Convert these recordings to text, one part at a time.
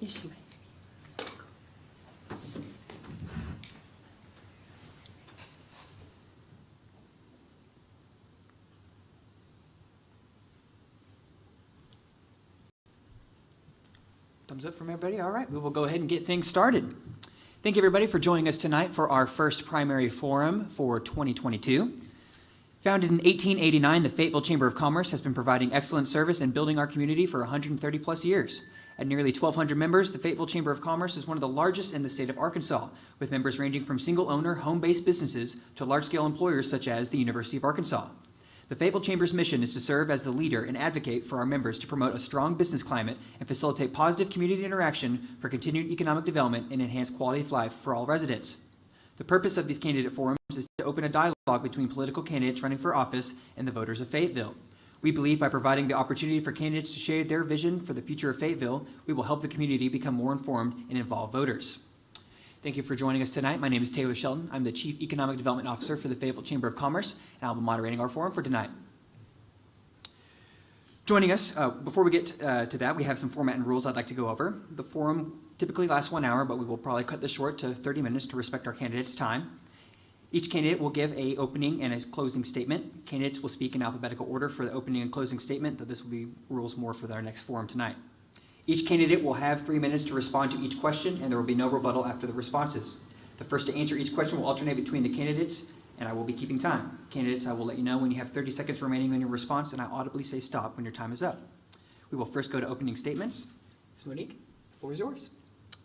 Yes, you may. Thumbs up from everybody. All right, we will go ahead and get things started. Thank you, everybody, for joining us tonight for our first primary forum for 2022. Founded in 1889, the Fayetteville Chamber of Commerce has been providing excellent service and building our community for 130 plus years. At nearly 1,200 members, the Fayetteville Chamber of Commerce is one of the largest in the state of Arkansas, with members ranging from single-owner, home-based businesses to large-scale employers such as the University of Arkansas. The Fayetteville Chamber's mission is to serve as the leader and advocate for our members to promote a strong business climate and facilitate positive community interaction for continued economic development and enhanced quality of life for all residents. The purpose of these candidate forums is to open a dialogue between political candidates running for office and the voters of Fayetteville. We believe by providing the opportunity for candidates to share their vision for the future of Fayetteville, we will help the community become more informed and involved voters. Thank you for joining us tonight. My name is Taylor Shelton. I'm the Chief Economic Development Officer for the Fayetteville Chamber of Commerce, and I'll be moderating our forum for tonight. Joining us, before we get to that, we have some format and rules I'd like to go over. The forum typically lasts 1 hour, but we will probably cut this short to 30 minutes to respect our candidates' time. Each candidate will give an opening and a closing statement. Candidates will speak in alphabetical order for the opening and closing statement, though this will be rules more for our next forum tonight. Each candidate will have 3 minutes to respond to each question, and there will be no rebuttal after the responses. The first to answer each question will alternate between the candidates, and I will be keeping time. Candidates, I will let you know when you have 30 seconds remaining on your response, and I audibly say stop when your time is up. We will first go to opening statements. Ms. Monique, the floor is yours.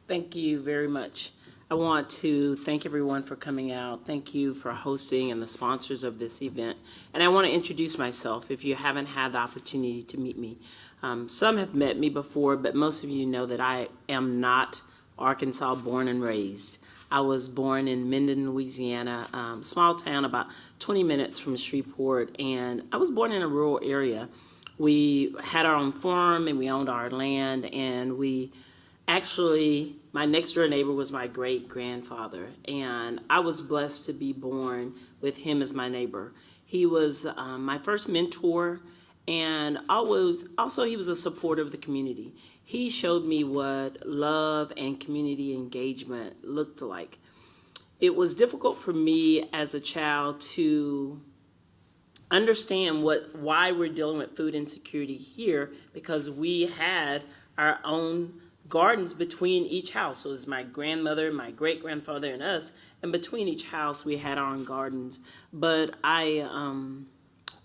Thank you very much. I want to thank everyone for coming out. Thank you for hosting and the sponsors of this event. And I want to introduce myself if you haven't had the opportunity to meet me. Some have met me before, but most of you know that I am not Arkansas born and raised. I was born in Minden, Louisiana, small town about 20 minutes from Shreveport, and I was born in a rural area. We had our own farm and we owned our land, and we actually, my next door neighbor was my great-grandfather, and I was blessed to be born with him as my neighbor. He was my first mentor, and also he was a supporter of the community. He showed me what love and community engagement looked like. It was difficult for me as a child to understand why we're dealing with food insecurity here, because we had our own gardens between each house. So it was my grandmother, my great-grandfather, and us, and between each house we had our own gardens. But I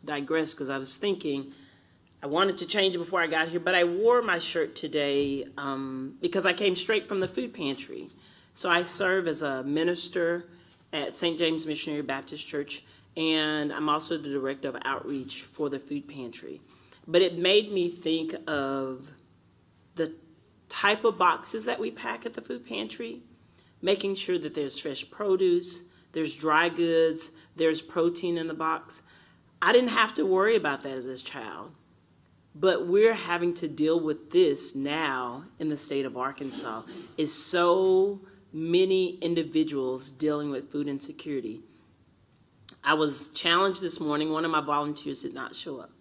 digress because I was thinking I wanted to change it before I got here, but I wore my shirt today because I came straight from the food pantry. So I serve as a minister at St. James Missionary Baptist Church, and I'm also the director of outreach for the food pantry. But it made me think of the type of boxes that we pack at the food pantry, making sure that there's fresh produce, there's dry goods, there's protein in the box. I didn't have to worry about that as a child, but we're having to deal with this now in the state of Arkansas. Is so many individuals dealing with food insecurity. I was challenged this morning. One of my volunteers did not show up,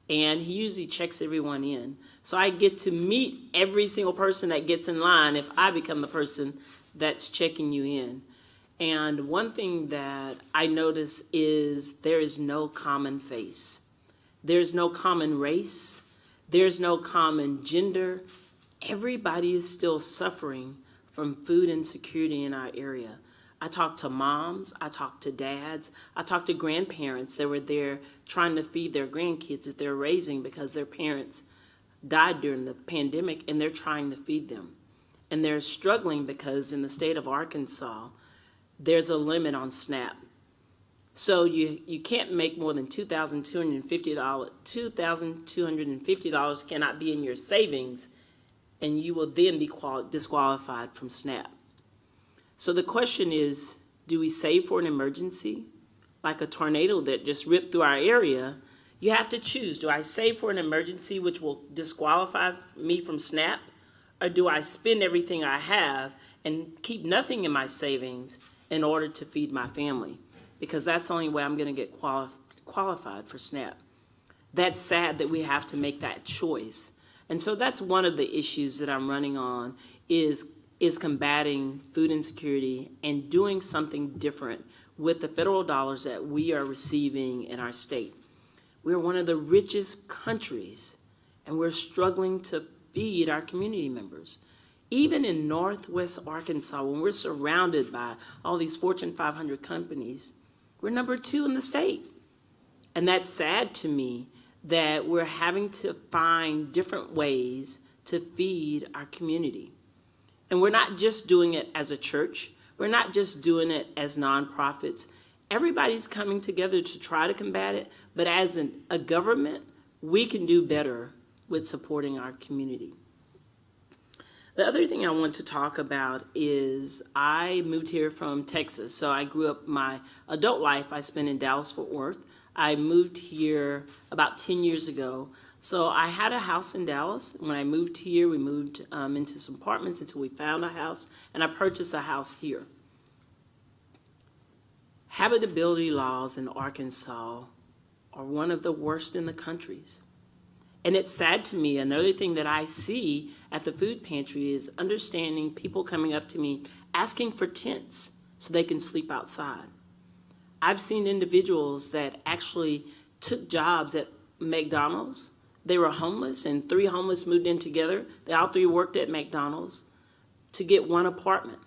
and he usually checks everyone in. So I get to meet every single person that gets in line if I become the person that's checking you in. And one thing that I notice is there is no common face. There's no common race. There's no common gender. Everybody is still suffering from food insecurity in our area. I talk to moms, I talk to dads, I talk to grandparents that were there trying to feed their grandkids that they're raising because their parents died during the pandemic, and they're trying to feed them. And they're struggling because in the state of Arkansas, there's a limit on SNAP. So you can't make more than $2,250. $2,250 cannot be in your savings, and you will then be disqualified from SNAP. So the question is, do we save for an emergency? Like a tornado that just ripped through our area, you have to choose. Do I save for an emergency which will disqualify me from SNAP? Or do I spend everything I have and keep nothing in my savings in order to feed my family? Because that's the only way I'm going to get qualified for SNAP. That's sad that we have to make that choice. And so that's one of the issues that I'm running on is combating food insecurity and doing something different with the federal dollars that we are receiving in our state. We're one of the richest countries, and we're struggling to feed our community members. Even in Northwest Arkansas, when we're surrounded by all these Fortune 500 companies, we're number 2 in the state. And that's sad to me that we're having to find different ways to feed our community. And we're not just doing it as a church. We're not just doing it as nonprofits. Everybody's coming together to try to combat it, but as a government, we can do better with supporting our community. The other thing I want to talk about is I moved here from Texas. So I grew up my adult life I spent in Dallas-Fort Worth. I moved here about 10 years ago. So I had a house in Dallas. When I moved here, we moved into some apartments until we found a house, and I purchased a house here. Habitability laws in Arkansas are one of the worst in the countries. And it's sad to me. Another thing that I see at the food pantry is understanding people coming up to me asking for tents so they can sleep outside. I've seen individuals that actually took jobs at McDonald's. They were homeless, and 3 homeless moved in together. They all 3 worked at McDonald's to get one apartment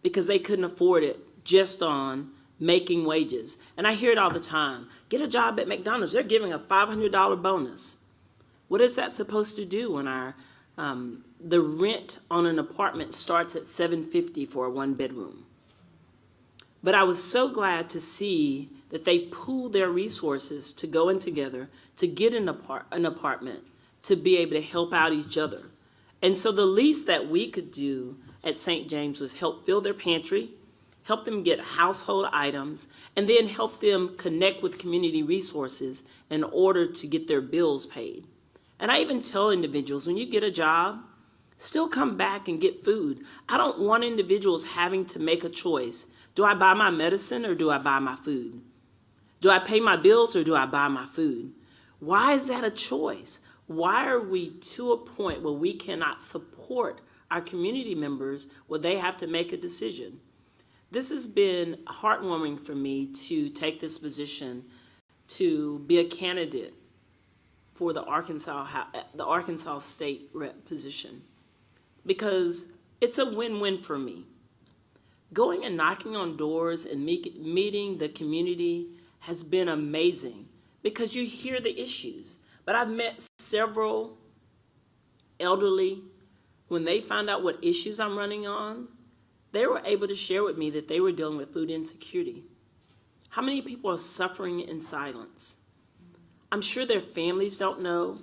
because they couldn't afford it just on making wages. And I hear it all the time. Get a job at McDonald's. They're giving a $500 bonus. What is that supposed to do when the rent on an apartment starts at $750 for a 1-bedroom? But I was so glad to see that they pooled their resources to go in together to get an apartment to be able to help out each other. And so the least that we could do at St. James was help fill their pantry, help them get household items, and then help them connect with community resources in order to get their bills paid. And I even tell individuals, when you get a job, still come back and get food. I don't want individuals having to make a choice. Do I buy my medicine or do I buy my food? Do I pay my bills or do I buy my food? Why is that a choice? Why are we to a point where we cannot support our community members where they have to make a decision? This has been heartwarming for me to take this position to be a candidate for the Arkansas State Rep position, because it's a win-win for me. Going and knocking on doors and meeting the community has been amazing because you hear the issues. But I've met several elderly, when they found out what issues I'm running on, they were able to share with me that they were dealing with food insecurity. How many people are suffering in silence? I'm sure their families don't know.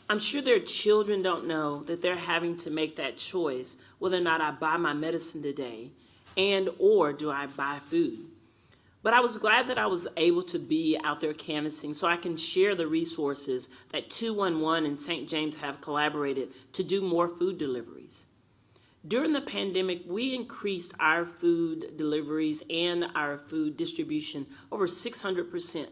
I'm sure their children don't know that they're having to make that choice, whether or not I buy my medicine today and or do I buy food. But I was glad that I was able to be out there canvassing so I can share the resources that 211 and St. James have collaborated to do more food deliveries. During the pandemic, we increased our food deliveries and our food distribution over 600%.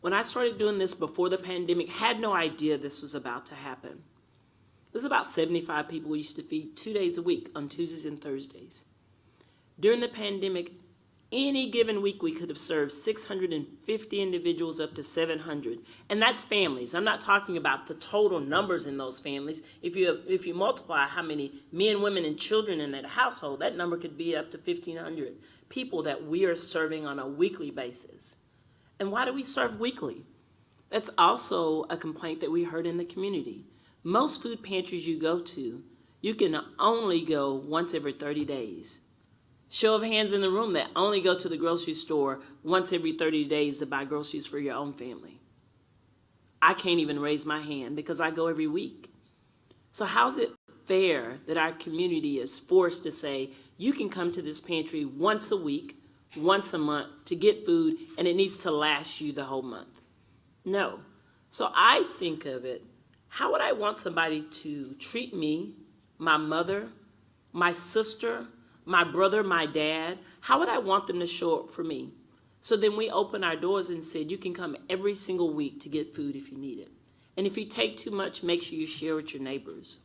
When I started doing this before the pandemic, had no idea this was about to happen. It was about 75 people we used to feed 2 days a week on Tuesdays and Thursdays. During the pandemic, any given week we could have served 650 individuals up to 700. And that's families. I'm not talking about the total numbers in those families. If you multiply how many men, women, and children in that household, that number could be up to 1,500 people that we are serving on a weekly basis. And why do we serve weekly? That's also a complaint that we heard in the community. Most food pantries you go to, you can only go once every 30 days. Show of hands in the room that only go to the grocery store once every 30 days to buy groceries for your own family. I can't even raise my hand because I go every week. So how's it fair that our community is forced to say, you can come to this pantry once a week, once a month to get food, and it needs to last you the whole month? No. So I think of it, how would I want somebody to treat me, my mother, my sister, my brother, my dad? How would I want them to show up for me? So then we opened our doors and said, you can come every single week to get food if you need it. And if you take too much, make sure you share with your neighbors.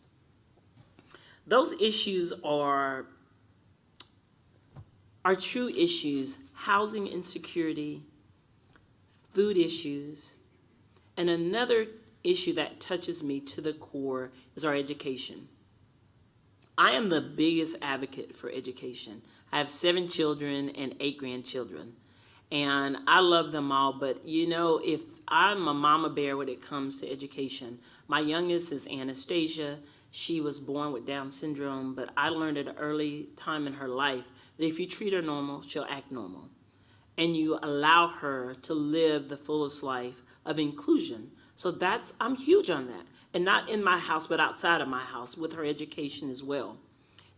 Those issues are true issues: housing insecurity, food issues, and another issue that touches me to the core is our education. I am the biggest advocate for education. I have 7 children and 8 grandchildren, and I love them all, but if I'm a mama bear when it comes to education. My youngest is Anastasia. She was born with Down syndrome, but I learned at an early time in her life that if you treat her normal, she'll act normal. And you allow her to live the fullest life of inclusion. So I'm huge on that. And not in my house, but outside of my house with her education as well.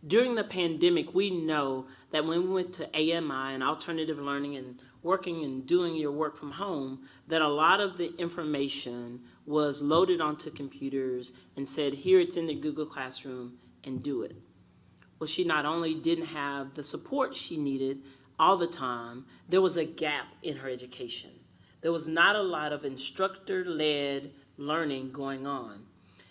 During the pandemic, we know that when we went to AMI and alternative learning and working and doing your work from home, that a lot of the information was loaded onto computers and said, here it's in the Google Classroom and do it. Well, she not only didn't have the support she needed all the time, there was a gap in her education. There was not a lot of instructor-led learning going on.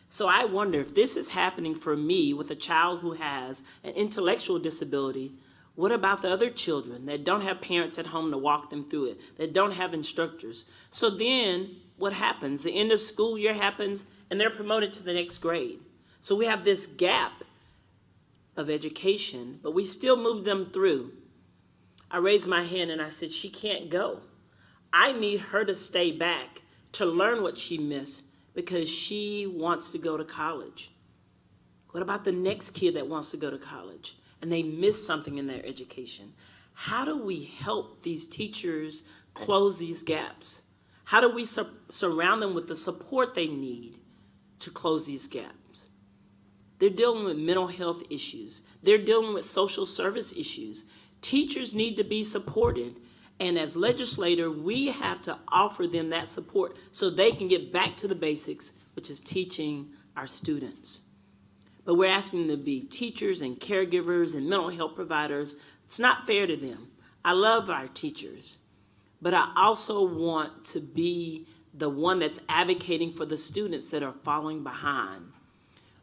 So I wonder if this is happening for me with a child who has an intellectual disability, what about the other children that don't have parents at home to walk them through it, that don't have instructors? So then what happens? The end of school year happens and they're promoted to the next grade. So we have this gap of education, but we still move them through. I raised my hand and I said, she can't go. I need her to stay back to learn what she missed because she wants to go to college. What about the next kid that wants to go to college and they miss something in their education? How do we help these teachers close these gaps? How do we surround them with the support they need to close these gaps? They're dealing with mental health issues. They're dealing with social service issues. Teachers need to be supported. And as legislators, we have to offer them that support so they can get back to the basics, which is teaching our students. But we're asking them to be teachers and caregivers and mental health providers. It's not fair to them. I love our teachers, but I also want to be the one that's advocating for the students that are falling behind.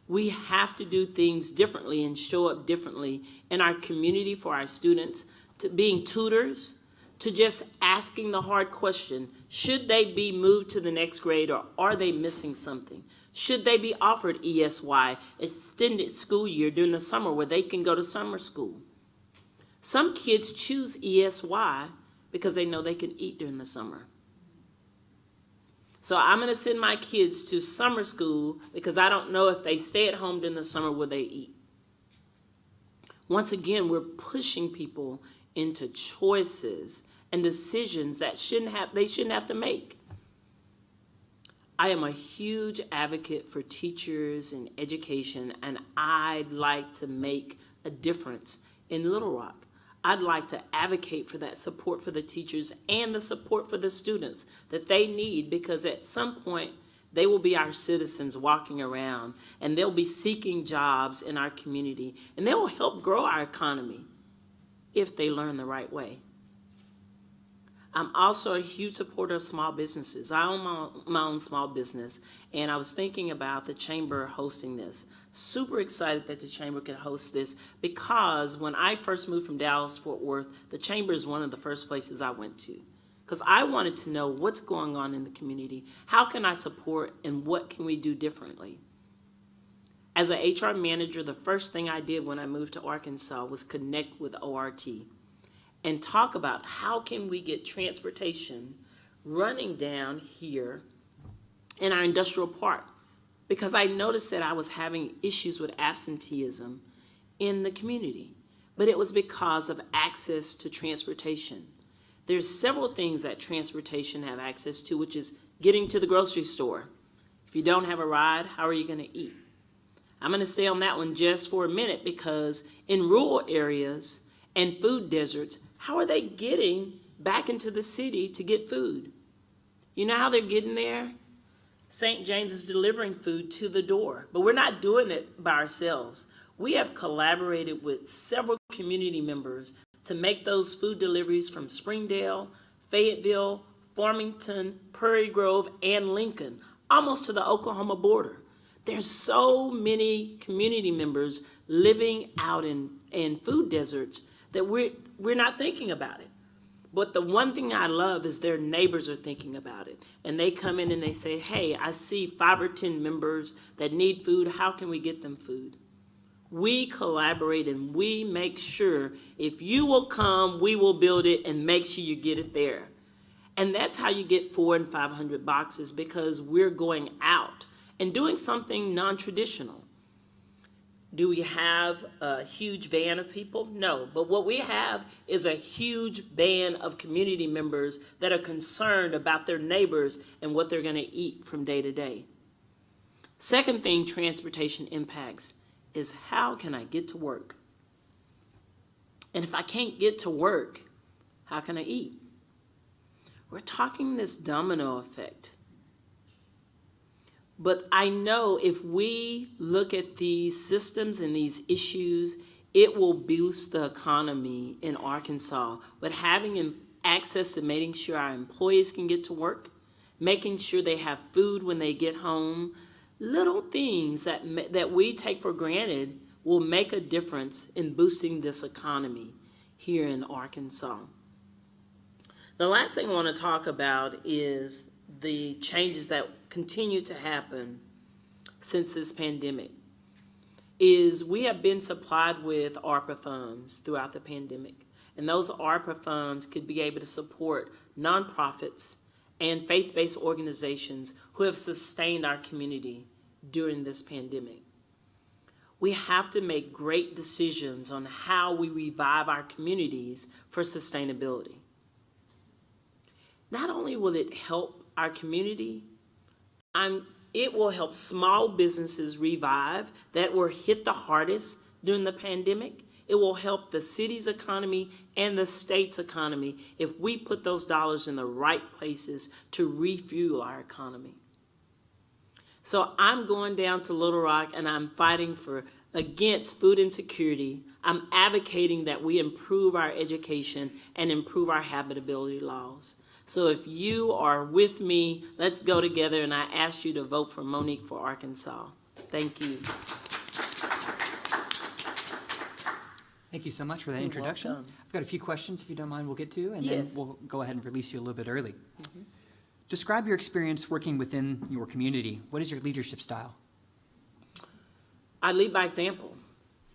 We have to do things differently and show up differently in our community for our students, to being tutors, to just asking the hard question, should they be moved to the next grade or are they missing something? Should they be offered ESY, extended school year during the summer where they can go to summer school? Some kids choose ESY because they know they can eat during the summer. So I'm gonna send my kids to summer school because I don't know if they stay at home during the summer will they eat. Once again, we're pushing people into choices and decisions that they shouldn't have to make. I am a huge advocate for teachers and education, and I'd like to make a difference in Little Rock. I'd like to advocate for that support for the teachers and the support for the students that they need, because at some point they will be our citizens walking around and they'll be seeking jobs in our community and they will help grow our economy if they learn the right way. I'm also a huge supporter of small businesses. I own my own small business, and I was thinking about the Chamber hosting this. Super excited that the Chamber can host this because when I first moved from Dallas-Fort Worth, the Chamber is one of the first places I went to because I wanted to know what's going on in the community, how can I support, and what can we do differently. As an HR manager, the first thing I did when I moved to Arkansas was connect with ORT and talk about how can we get transportation running down here in our industrial park, because I noticed that I was having issues with absenteeism in the community, but it was because of access to transportation. There's several things that transportation have access to, which is getting to the grocery store. If you don't have a ride, how are you going to eat? I'm going to stay on that one just for a minute, because in rural areas and food deserts, how are they getting back into the city to get food? You know how they're getting there? St. James is delivering food to the door, but we're not doing it by ourselves. We have collaborated with several community members to make those food deliveries from Springdale, Fayetteville, Farmington, Prairie Grove, and Lincoln, almost to the Oklahoma border. There's so many community members living out in food deserts that we're not thinking about it. But the one thing I love is their neighbors are thinking about it. And they come in and they say, hey, I see 5 or 10 members that need food. How can we get them food? We collaborate and we make sure if you will come, we will build it and make sure you get it there. And that's how you get 400 and 500 boxes, because we're going out and doing something non-traditional. Do we have a huge van of people? No, but what we have is a huge band of community members that are concerned about their neighbors and what they're going to eat from day to day. Second thing transportation impacts is, how can I get to work? And if I can't get to work, how can I eat? We're talking this domino effect. But I know if we look at these systems and these issues, it will boost the economy in Arkansas. But having access to making sure our employees can get to work, making sure they have food when they get home, little things that we take for granted will make a difference in boosting this economy here in Arkansas. The last thing I want to talk about is the changes that continue to happen since this pandemic. Is we have been supplied with ARPA funds throughout the pandemic, and those ARPA funds could be able to support nonprofits and faith-based organizations who have sustained our community during this pandemic. We have to make great decisions on how we revive our communities for sustainability. Not only will it help our community, it will help small businesses revive that were hit the hardest during the pandemic. It will help the city's economy and the state's economy if we put those dollars in the right places to refuel our economy. So I'm going down to Little Rock and I'm fighting against food insecurity. I'm advocating that we improve our education and improve our habitability laws. So if you are with me, let's go together, and I ask you to vote for Monique for Arkansas. Thank you. Thank you so much for that You're introduction. welcome. I've got a few questions, if you don't mind, we'll get to, and Yes. then we'll go ahead and release you a little bit early. Mm-hmm. Describe your experience working within your community. What is your leadership style? I lead by example.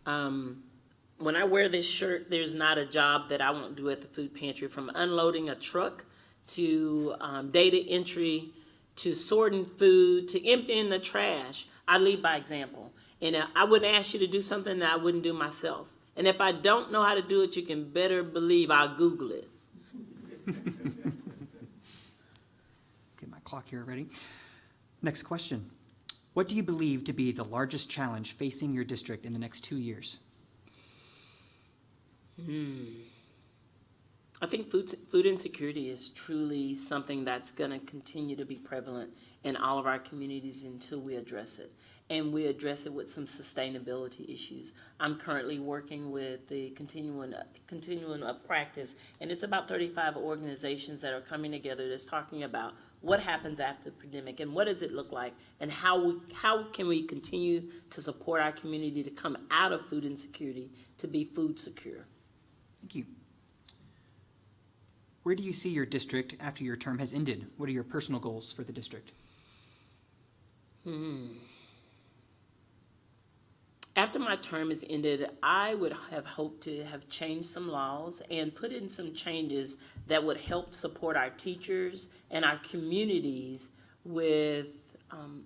When I wear this shirt, there's not a job that I won't do at the food pantry, from unloading a truck to data entry, to sorting food, to emptying the trash. I lead by example. And I wouldn't ask you to do something that I wouldn't do myself. And if I don't know how to do it, you can better believe I'll Google it. Get my clock here ready. Next question. What do you believe to be the largest challenge facing your district in the next 2 years? I think food insecurity is truly something that's going to continue to be prevalent in all of our communities until we address it. And we address it with some sustainability issues. I'm currently working with the continuum of practice, and it's about 35 organizations that are coming together that's talking about what happens after the pandemic and what does it look like, and how can we continue to support our community to come out of food insecurity to be food secure. Thank you. Where do you see your district after your term has ended? What are your personal goals for the district? After my term is ended, I would have hoped to have changed some laws and put in some changes that would help support our teachers and our communities with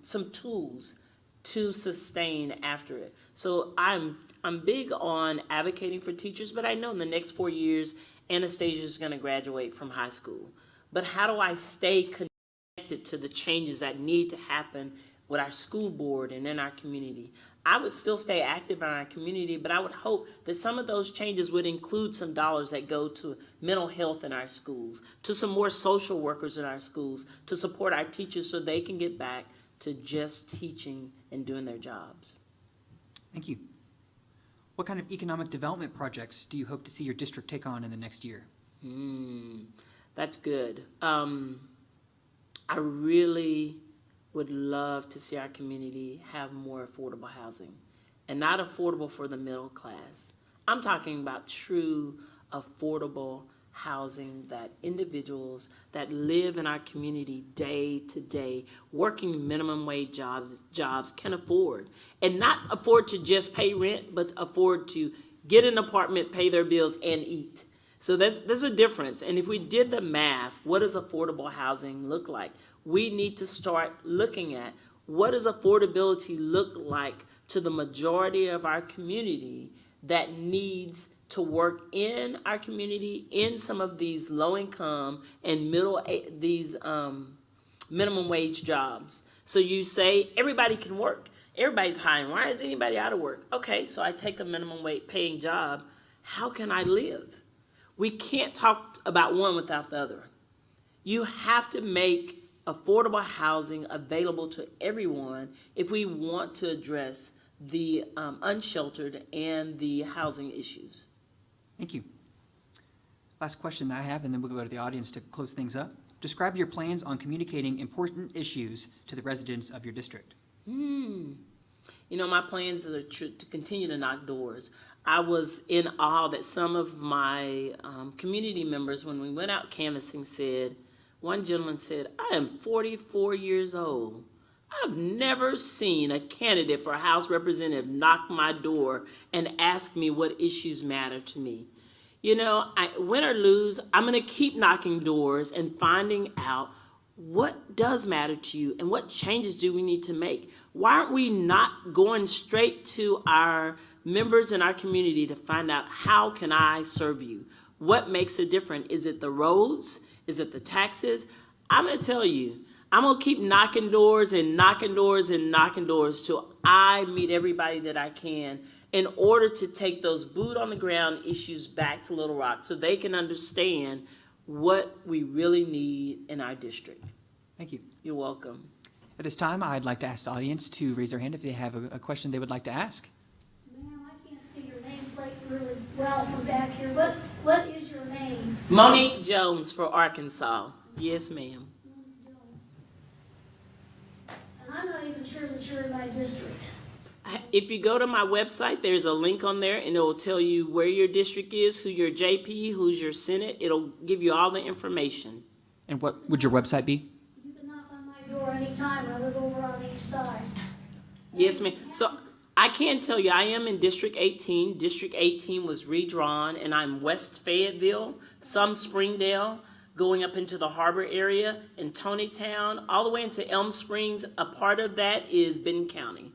some tools to sustain after it. So I'm big on advocating for teachers, but I know in the next 4 years, Anastasia is going to graduate from high school. But how do I stay connected to the changes that need to happen with our school board and in our community? I would still stay active in our community, but I would hope that some of those changes would include some dollars that go to mental health in our schools, to some more social workers in our schools, to support our teachers so they can get back to just teaching and doing their jobs. Thank you. What kind of economic development projects do you hope to see your district take on in the next year? That's good. I really would love to see our community have more affordable housing, and not affordable for the middle class. I'm talking about true affordable housing that individuals that live in our community day to day, working minimum wage jobs can afford. And not afford to just pay rent, but afford to get an apartment, pay their bills, and eat. So there's a difference. And if we did the math, what does affordable housing look like? We need to start looking at what does affordability look like to the majority of our community that needs to work in our community in some of these low-income and minimum wage jobs. So you say everybody can work. Everybody's hiring. Why is anybody out of work? Okay, so I take a minimum wage paying job. How can I live? We can't talk about one without the other. You have to make affordable housing available to everyone if we want to address the unsheltered and the housing issues. Thank you. Last question I have, and then we'll go to the audience to close things up. Describe your plans on communicating important issues to the residents of your district. You know, my plans are to continue to knock doors. I was in awe that some of my community members, when we went out canvassing, said, one gentleman said, I am 44 years old. I've never seen a candidate for a House representative knock my door and ask me what issues matter to me. You know, win or lose, I'm going to keep knocking doors and finding out what does matter to you and what changes do we need to make. Why aren't we not going straight to our members in our community to find out how can I serve you? What makes it different? Is it the roads? Is it the taxes? I'm going to tell you, I'm going to keep knocking doors and knocking doors and knocking doors till I meet everybody that I can in order to take those boot on the ground issues back to Little Rock so they can understand what we really need in our district. Thank you. You're welcome. At this time, I'd like to ask the audience to raise their hand if they have a question they would like to ask. Ma'am, I can't see your nameplate really well from back here. What is your name? Monique Jones for Arkansas. Yes, ma'am. And I'm not even sure that you're in my district. If you go to my website, there's a link on there, and it will tell you where your district is, who your JP, who's your Senate. It'll give you all the information. And what would your website be? You can knock on my door anytime. I live over on each side. Yes, ma'am. So I can tell you, I am in District 18. District 18 was redrawn, and I'm West Fayetteville, some Springdale, going up into the harbor area, in Tonytown, all the way into Elm Springs. A part of that is Benton County.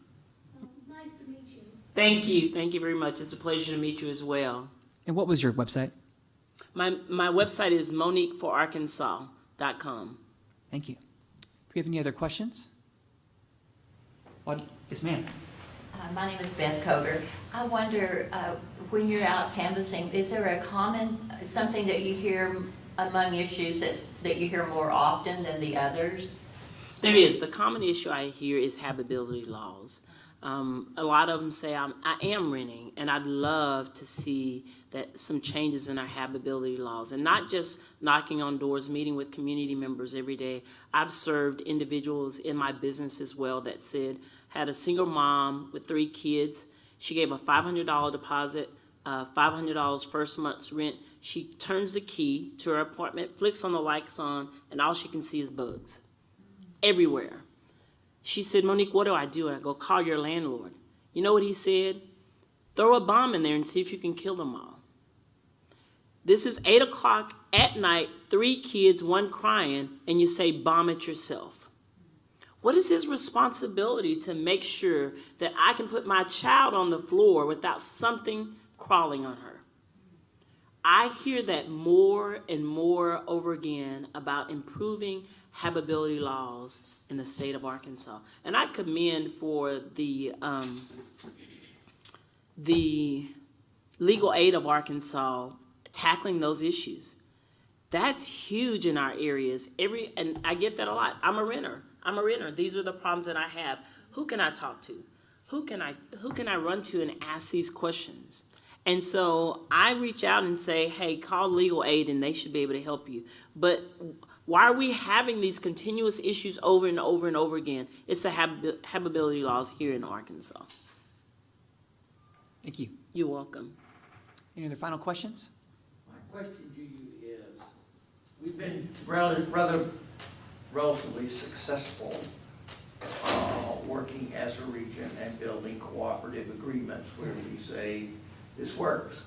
Nice to meet you. Thank you. Thank you very much. It's a pleasure to meet you as well. And what was your website? My website is moniqueforarkansas.com. Thank you. Do we have any other questions? Yes, ma'am. My name is Beth Koger. I wonder, when you're out canvassing, is there a common, something that you hear among issues that you hear more often than the others? There is. The common issue I hear is habitability laws. A lot of them say I am renting, and I'd love to see that some changes in our habitability laws, and not just knocking on doors, meeting with community members every day. I've served individuals in my business as well that said, had a single mom with 3 kids. She gave a $500 deposit, $500 first month's rent. She turns the key to her apartment, flicks on the lights on, and all she can see is bugs everywhere. She said, Monique, what do I do? And I go, call your landlord. You know what he said? Throw a bomb in there and see if you can kill them all. This is 8 o'clock at night, 3 kids, 1 crying, and you say, bomb it yourself. What is his responsibility to make sure that I can put my child on the floor without something crawling on her? I hear that more and more over again about improving habitability laws in the state of Arkansas. And I commend for the legal aid of Arkansas tackling those issues. That's huge in our areas. And I get that a lot. I'm a renter. These are the problems that I have. Who can I talk to? Who can I run to and ask these questions? And so I reach out and say, hey, call legal aid and they should be able to help you. But Why are we having these continuous issues over and over and over again? It's the habitability laws here in Arkansas. Thank you. You're welcome. Any other final questions? My question to you is, we've been relatively successful working as a region and building cooperative agreements where we say this works.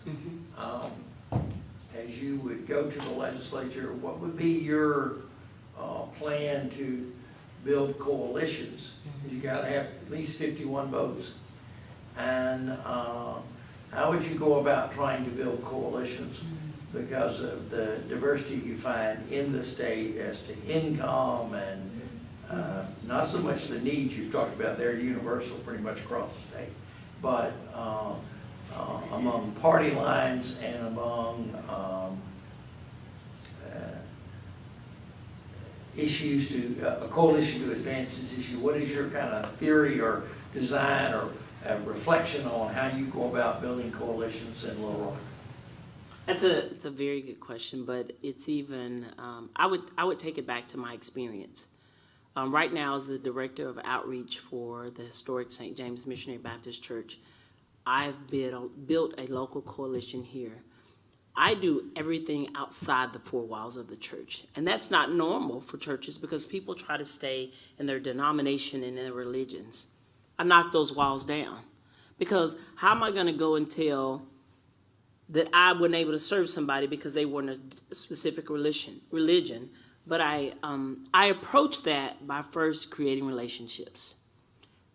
As you would go to the legislature, what would be your plan to build coalitions? You got to have at least 51 votes. And how would you go about trying to build coalitions because of the diversity you find in the state as to income and not so much the needs you talked about, they're universal pretty much across the state, but among party lines and among issues a coalition to advance this issue. What is your kind of theory or design or reflection on how you go about building coalitions in Little Rock? It's a very good question, but it's even, I would take it back to my experience. Right now, as the director of outreach for the historic St. James Missionary Baptist Church, I've built a local coalition here. I do everything outside the four walls of the church, and that's not normal for churches because people try to stay in their denomination and their religions. I knock those walls down because how am I going to go and tell that I wasn't able to serve somebody because they weren't a specific religion? But I approach that by first creating relationships.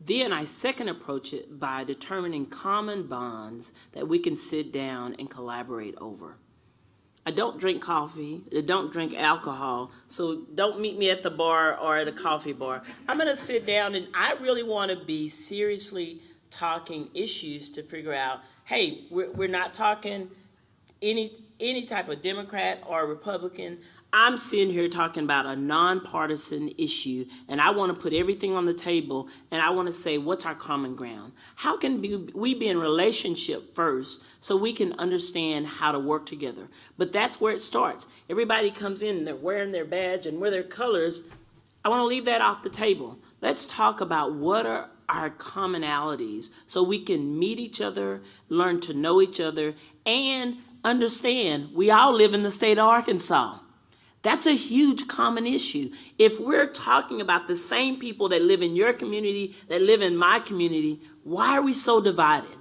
Then I second approach it by determining common bonds that we can sit down and collaborate over. I don't drink coffee, I don't drink alcohol, so don't meet me at the bar or at a coffee bar. I'm gonna sit down and I really wanna be seriously talking issues to figure out, hey, we're not talking any type of Democrat or Republican. I'm sitting here talking about a nonpartisan issue, and I want to put everything on the table, and I want to say, what's our common ground? How can we be in relationship first so we can understand how to work together? But that's where it starts. Everybody comes in, and they're wearing their badge and wear their colors. I want to leave that off the table. Let's talk about what are our commonalities so we can meet each other, learn to know each other, and understand we all live in the state of Arkansas. That's a huge common issue. If we're talking about the same people that live in your community, that live in my community, why are we so divided?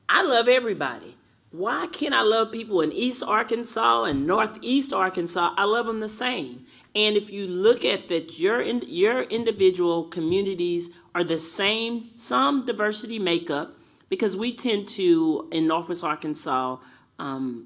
I love everybody. Why can't I love people in East Arkansas and Northeast Arkansas? I love them the same. And if you look at that, your individual communities are the same, some diversity makeup, because we tend to, in Northwest Arkansas,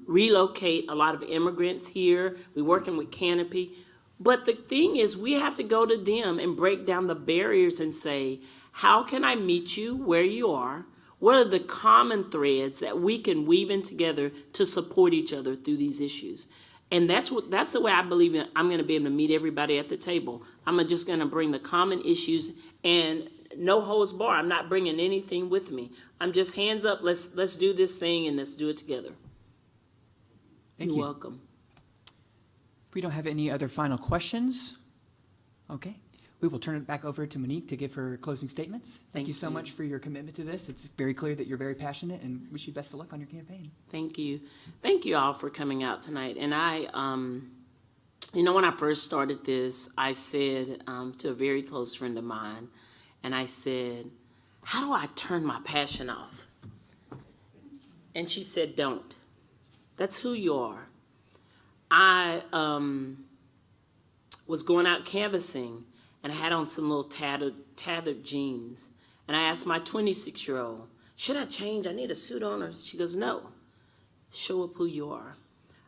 relocate a lot of immigrants here. We're working with Canopy. But the thing is, we have to go to them and break down the barriers and say, how can I meet you where you are? What are the common threads that we can weave in together to support each other through these issues? And that's the way I believe I'm going to be able to meet everybody at the table. I'm just going to bring the common issues and no holds bar. I'm not bringing anything with me. I'm just hands up. Let's do this thing and let's do it together. Thank You're you. welcome. If we don't have any other final questions, okay, we will turn it back over to Monique to give her closing statements. Thank you so much for your commitment to this. It's very clear that you're very passionate, and wish you best of luck on your campaign. Thank you. Thank you all for coming out tonight. And I, when I first started this, I said to a very close friend of mine, and I said, how do I turn my passion off? And she said, don't. That's who you are. I was going out canvassing, and I had on some little tattered jeans. And I asked my 26-year-old, should I change? I need a suit on. Or she goes, no. Show up who you are.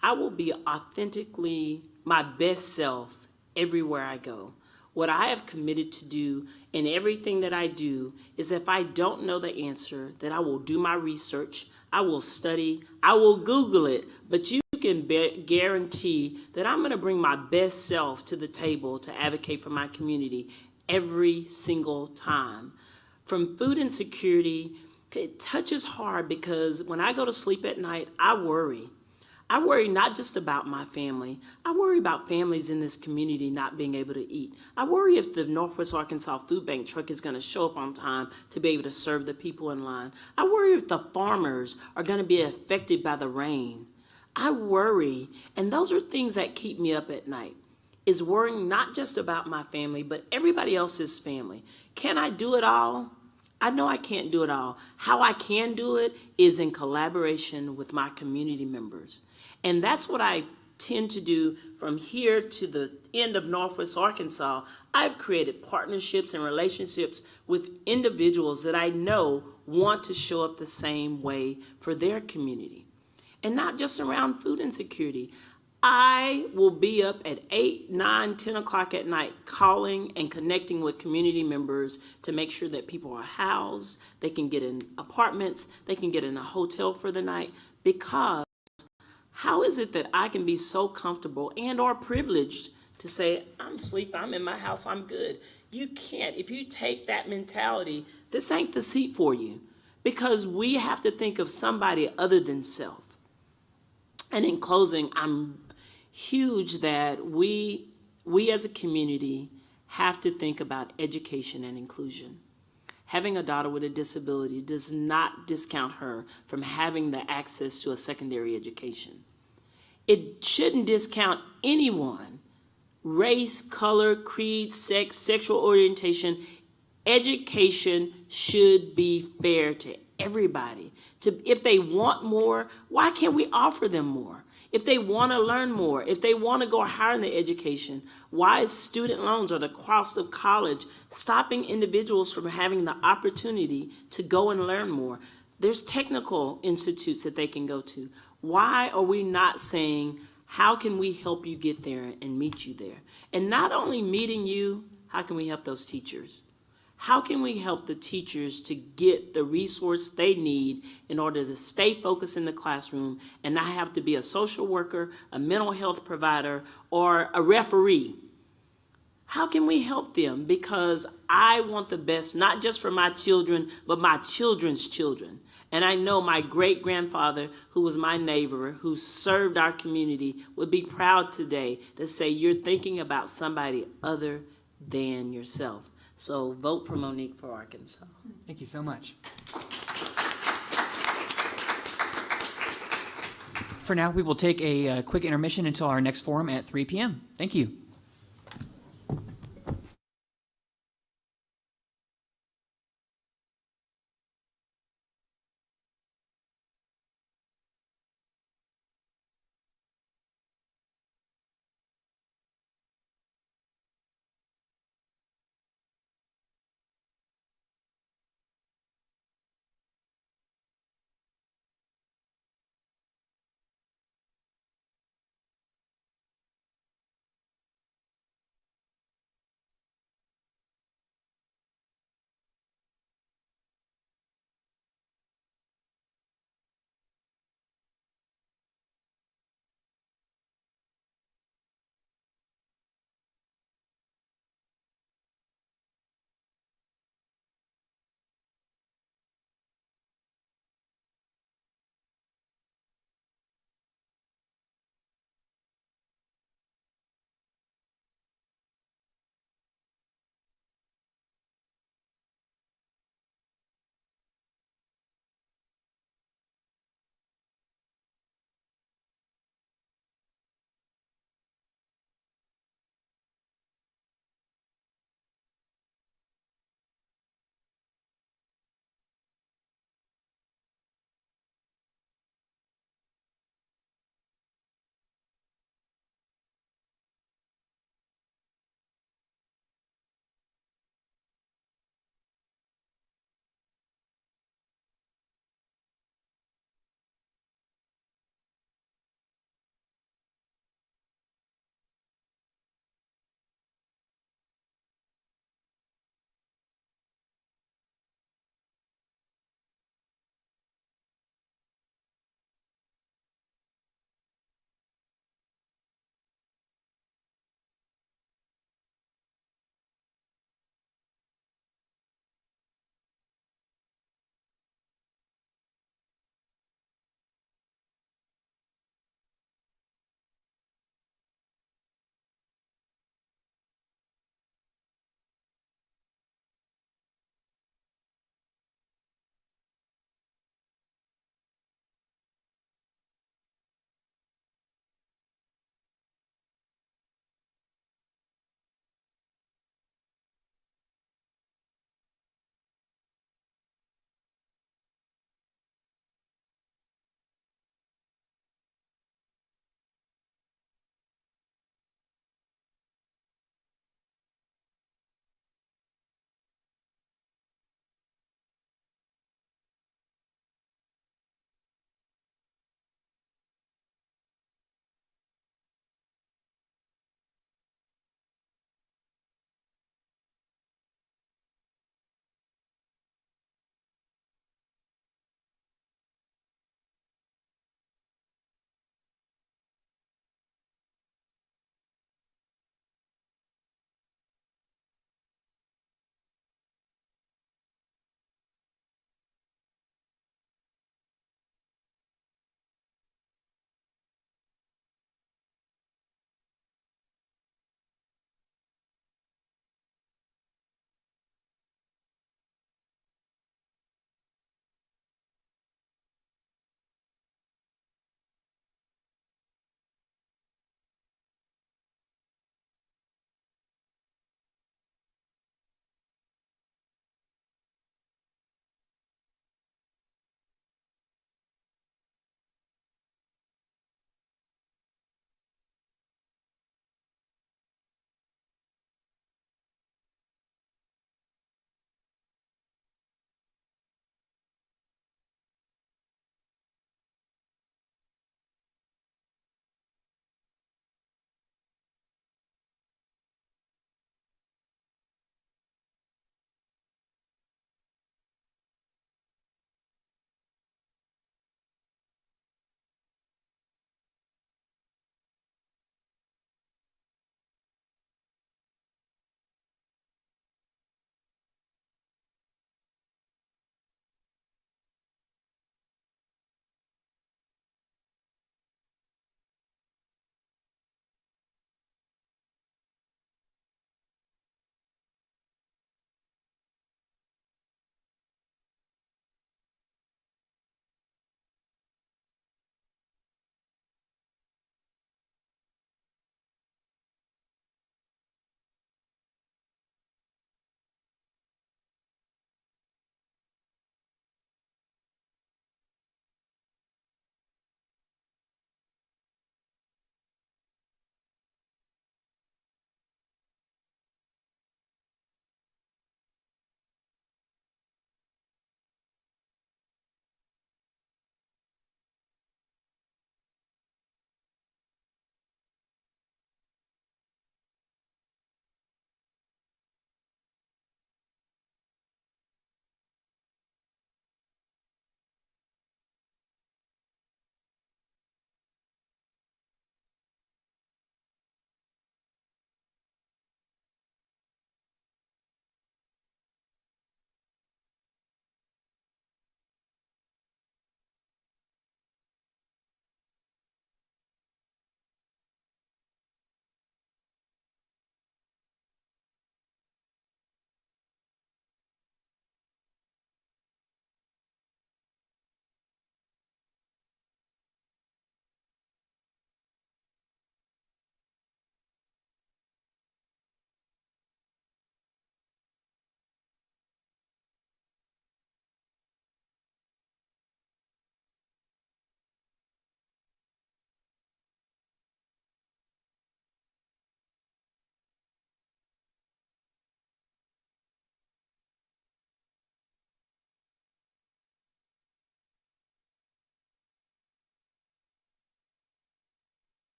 I will be authentically my best self everywhere I go. What I have committed to do in everything that I do is if I don't know the answer, that I will do my research, I will study, I will Google it, but you can guarantee that I'm going to bring my best self to the table to advocate for my community every single time. From food insecurity, it touches hard because when I go to sleep at night, I worry. I worry not just about my family. I worry about families in this community not being able to eat. I worry if the Northwest Arkansas Food Bank truck is going to show up on time to be able to serve the people in line. I worry if the farmers are going to be affected by the rain. I worry, and those are things that keep me up at night, is worrying not just about my family, but everybody else's family. Can I do it all? I know I can't do it all. How I can do it is in collaboration with my community members. And that's what I tend to do from here to the end of Northwest Arkansas. I've created partnerships and relationships with individuals that I know want to show up the same way for their community. And not just around food insecurity. I will be up at 8, 9, 10 o'clock at night calling and connecting with community members to make sure that people are housed, they can get in apartments, they can get in a hotel for the night, because how is it that I can be so comfortable and or privileged to say, I'm asleep, I'm in my house, I'm good? You can't. If you take that mentality, this ain't the seat for you, because we have to think of somebody other than self. And in closing, I'm huge that we as a community have to think about education and inclusion. Having a daughter with a disability does not discount her from having the access to a secondary education. It shouldn't discount anyone, race, color, creed, sex, sexual orientation. Education should be fair to everybody. If they want more, why can't we offer them more? If they want to learn more, if they want to go higher in their education, why is student loans or the cost of college stopping individuals from having the opportunity to go and learn more? There's technical institutes that they can go to. Why are we not saying, how can we help you get there and meet you there? And not only meeting you, how can we help those teachers? How can we help the teachers to get the resource they need in order to stay focused in the classroom and not have to be a social worker, a mental health provider, or a referee? How can we help them? Because I want the best, not just for my children, but my children's children. And I know my great-grandfather, who was my neighbor, who served our community, would be proud today to say you're thinking about somebody other than yourself. So vote for Monique for Arkansas. Thank you so much. For now, we will take a quick intermission until our next forum at 3 p.m. Thank you.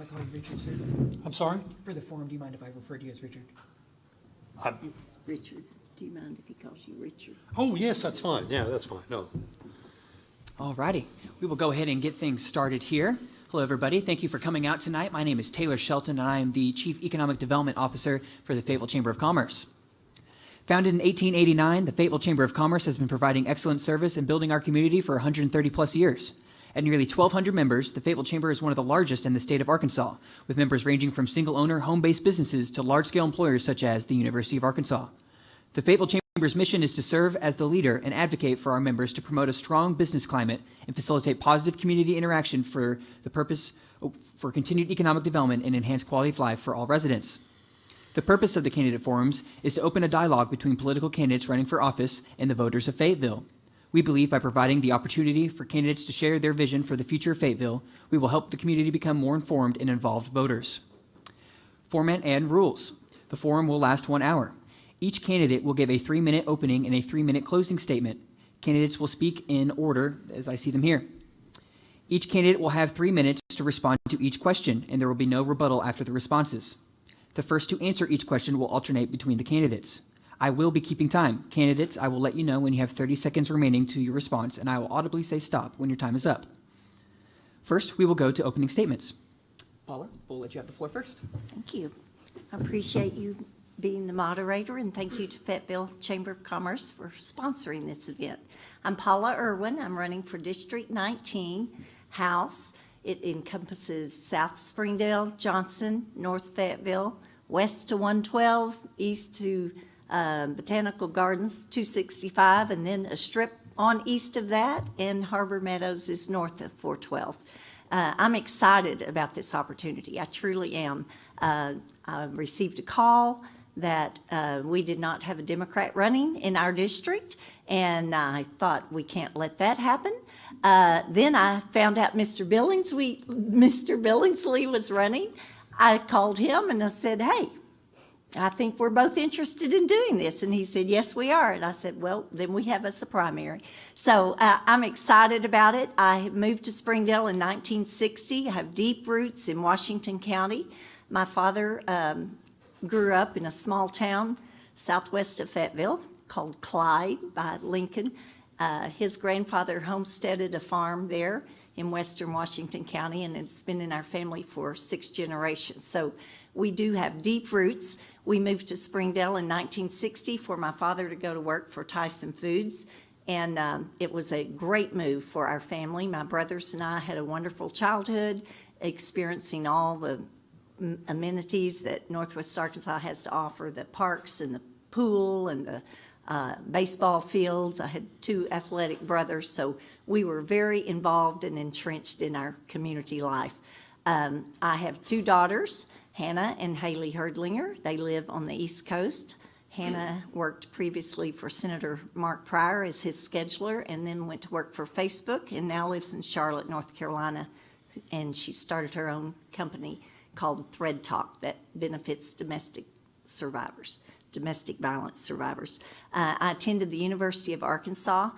I call you Richard, sir? I'm sorry? For the forum, do you mind if I refer to you as Richard? It's Richard. Do you mind if he calls you Richard? Oh, yes, that's fine. Yeah, that's fine. No. All righty. We will go ahead and get things started here. Hello, everybody. Thank you for coming out tonight. My name is Taylor Shelton, and I am the Chief Economic Development Officer for the Fayetteville Chamber of Commerce. Founded in 1889, the Fayetteville Chamber of Commerce has been providing excellent service and building our community for 130 plus years. At nearly 1,200 members, the Fayetteville Chamber is one of the largest in the state of Arkansas, with members ranging from single-owner, home-based businesses to large-scale employers such as the University of Arkansas. The Fayetteville Chamber's mission is to serve as the leader and advocate for our members to promote a strong business climate and facilitate positive community interaction for the purpose for continued economic development and enhanced quality of life for all residents. The purpose of the candidate forums is to open a dialogue between political candidates running for office and the voters of Fayetteville. We believe by providing the opportunity for candidates to share their vision for the future of Fayetteville, we will help the community become more informed and involved voters. Format and rules. The forum will last 1 hour. Each candidate will give a 3-minute opening and a 3-minute closing statement. Candidates will speak in order as I see them here. Each candidate will have 3 minutes to respond to each question, and there will be no rebuttal after the responses. The first to answer each question will alternate between the candidates. I will be keeping time. Candidates, I will let you know when you have 30 seconds remaining to your response, and I will audibly say stop when your time is up. First, we will go to opening statements. Paula, we'll let you have the floor first. Thank you. I appreciate you being the moderator, and thank you to Fayetteville Chamber of Commerce for sponsoring this event. I'm Paula Irwin. I'm running for District 19 House. It encompasses South Springdale, Johnson, North Fayetteville, west to 112, east to Botanical Gardens 265, and then a strip on east of that, and Harbor Meadows is north of 412. I'm excited about this opportunity. I truly am. I received a call that we did not have a Democrat running in our district, and I thought we can't let that happen. Then I found out Mr. Billingsley was running. I called him and I said, hey, I think we're both interested in doing this. And he said, yes, we are. And I said, well, then we have us a primary. So I'm excited about it. I moved to Springdale in 1960. I have deep roots in Washington County. My father grew up in a small town southwest of Fayetteville called Clyde by Lincoln. His grandfather homesteaded a farm there in western Washington County, and it's been in our family for 6 generations. So we do have deep roots. We moved to Springdale in 1960 for my father to go to work for Tyson Foods, and it was a great move for our family. My brothers and I had a wonderful childhood, experiencing all the amenities that Northwest Arkansas has to offer, the parks and the pool and the baseball fields. I had 2 athletic brothers, so we were very involved and entrenched in our community life. I have 2 daughters, Hannah and Haley Herdlinger. They live on the East Coast. Hannah worked previously for Senator Mark Pryor as his scheduler, and then went to work for Facebook, and now lives in Charlotte, North Carolina. And she started her own company called Thread Talk that benefits domestic violence survivors. I attended the University of Arkansas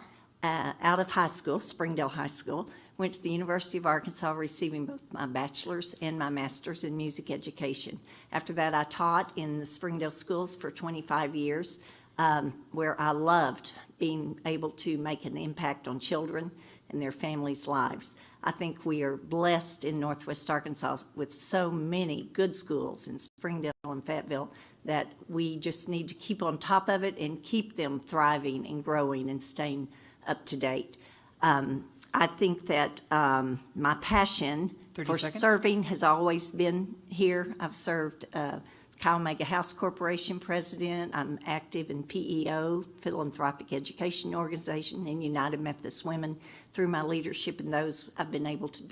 out of high school, Springdale High School. Went to the University of Arkansas receiving both my bachelor's and my master's in music education. After that, I taught in the Springdale schools for 25 years, where I loved being able to make an impact on children and their families' lives. I think we are blessed in Northwest Arkansas with so many good schools in Springdale and Fayetteville that we just need to keep on top of it and keep them thriving and growing and staying up to date. I think that my passion for serving has always been here. I've served Chi Omega House Corporation president. I'm active in PEO, Philanthropic Education Organization, and United Methodist Women. Through my leadership in those, I've been able to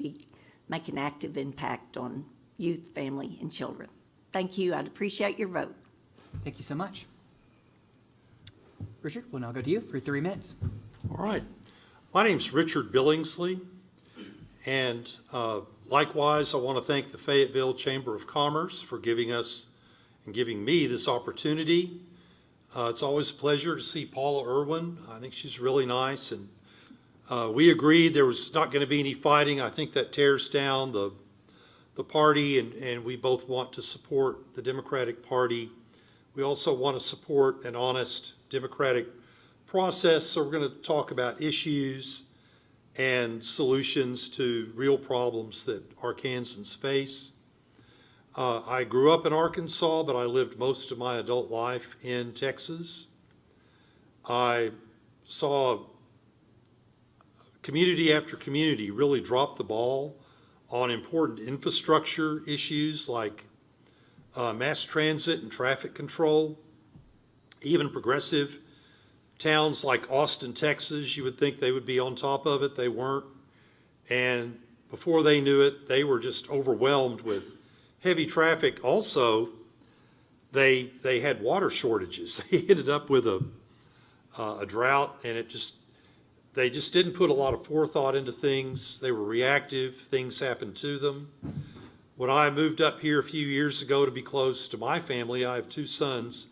make an active impact on youth, family, and children. Thank you. I'd appreciate your vote. Thank you so much. Richard, we'll now go to you for 3 minutes. All right. My name's Richard Billingsley, and likewise, I want to thank the Fayetteville Chamber of Commerce for giving us and giving me this opportunity. It's always a pleasure to see Paula Irwin. I think she's really nice, and we agreed there was not going to be any fighting. I think that tears down the the party, and we both want to support the Democratic Party. We also want to support an honest democratic process, so we're going to talk about issues and solutions to real problems that Arkansans face. I grew up in Arkansas, but I lived most of my adult life in Texas. I saw community after community really drop the ball on important infrastructure issues like mass transit and traffic control. Even progressive towns like Austin, Texas, you would think they would be on top of it. They weren't. And before they knew it, they were just overwhelmed with heavy traffic. Also, they had water shortages. They ended up with a drought, and they just didn't put a lot of forethought into things. They were reactive. Things happened to them. When I moved up here a few years ago to be close to my family, I have two sons.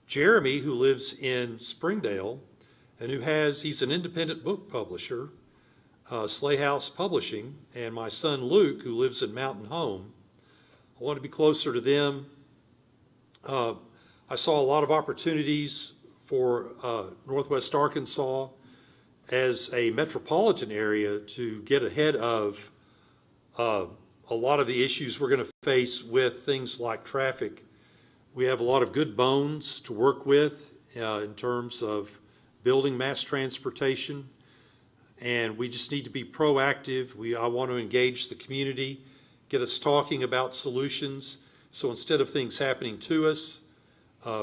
Jeremy, who lives in Springdale, and he's an independent book publisher, Slay House Publishing, and my son Luke, who lives in Mountain Home. I want to be closer to them. I saw a lot of opportunities for Northwest Arkansas as a metropolitan area to get ahead of a lot of the issues we're going to face with things like traffic. We have a lot of good bones to work with in terms of building mass transportation, and we just need to be proactive. I want to engage the community, get us talking about solutions. So instead of things happening to us,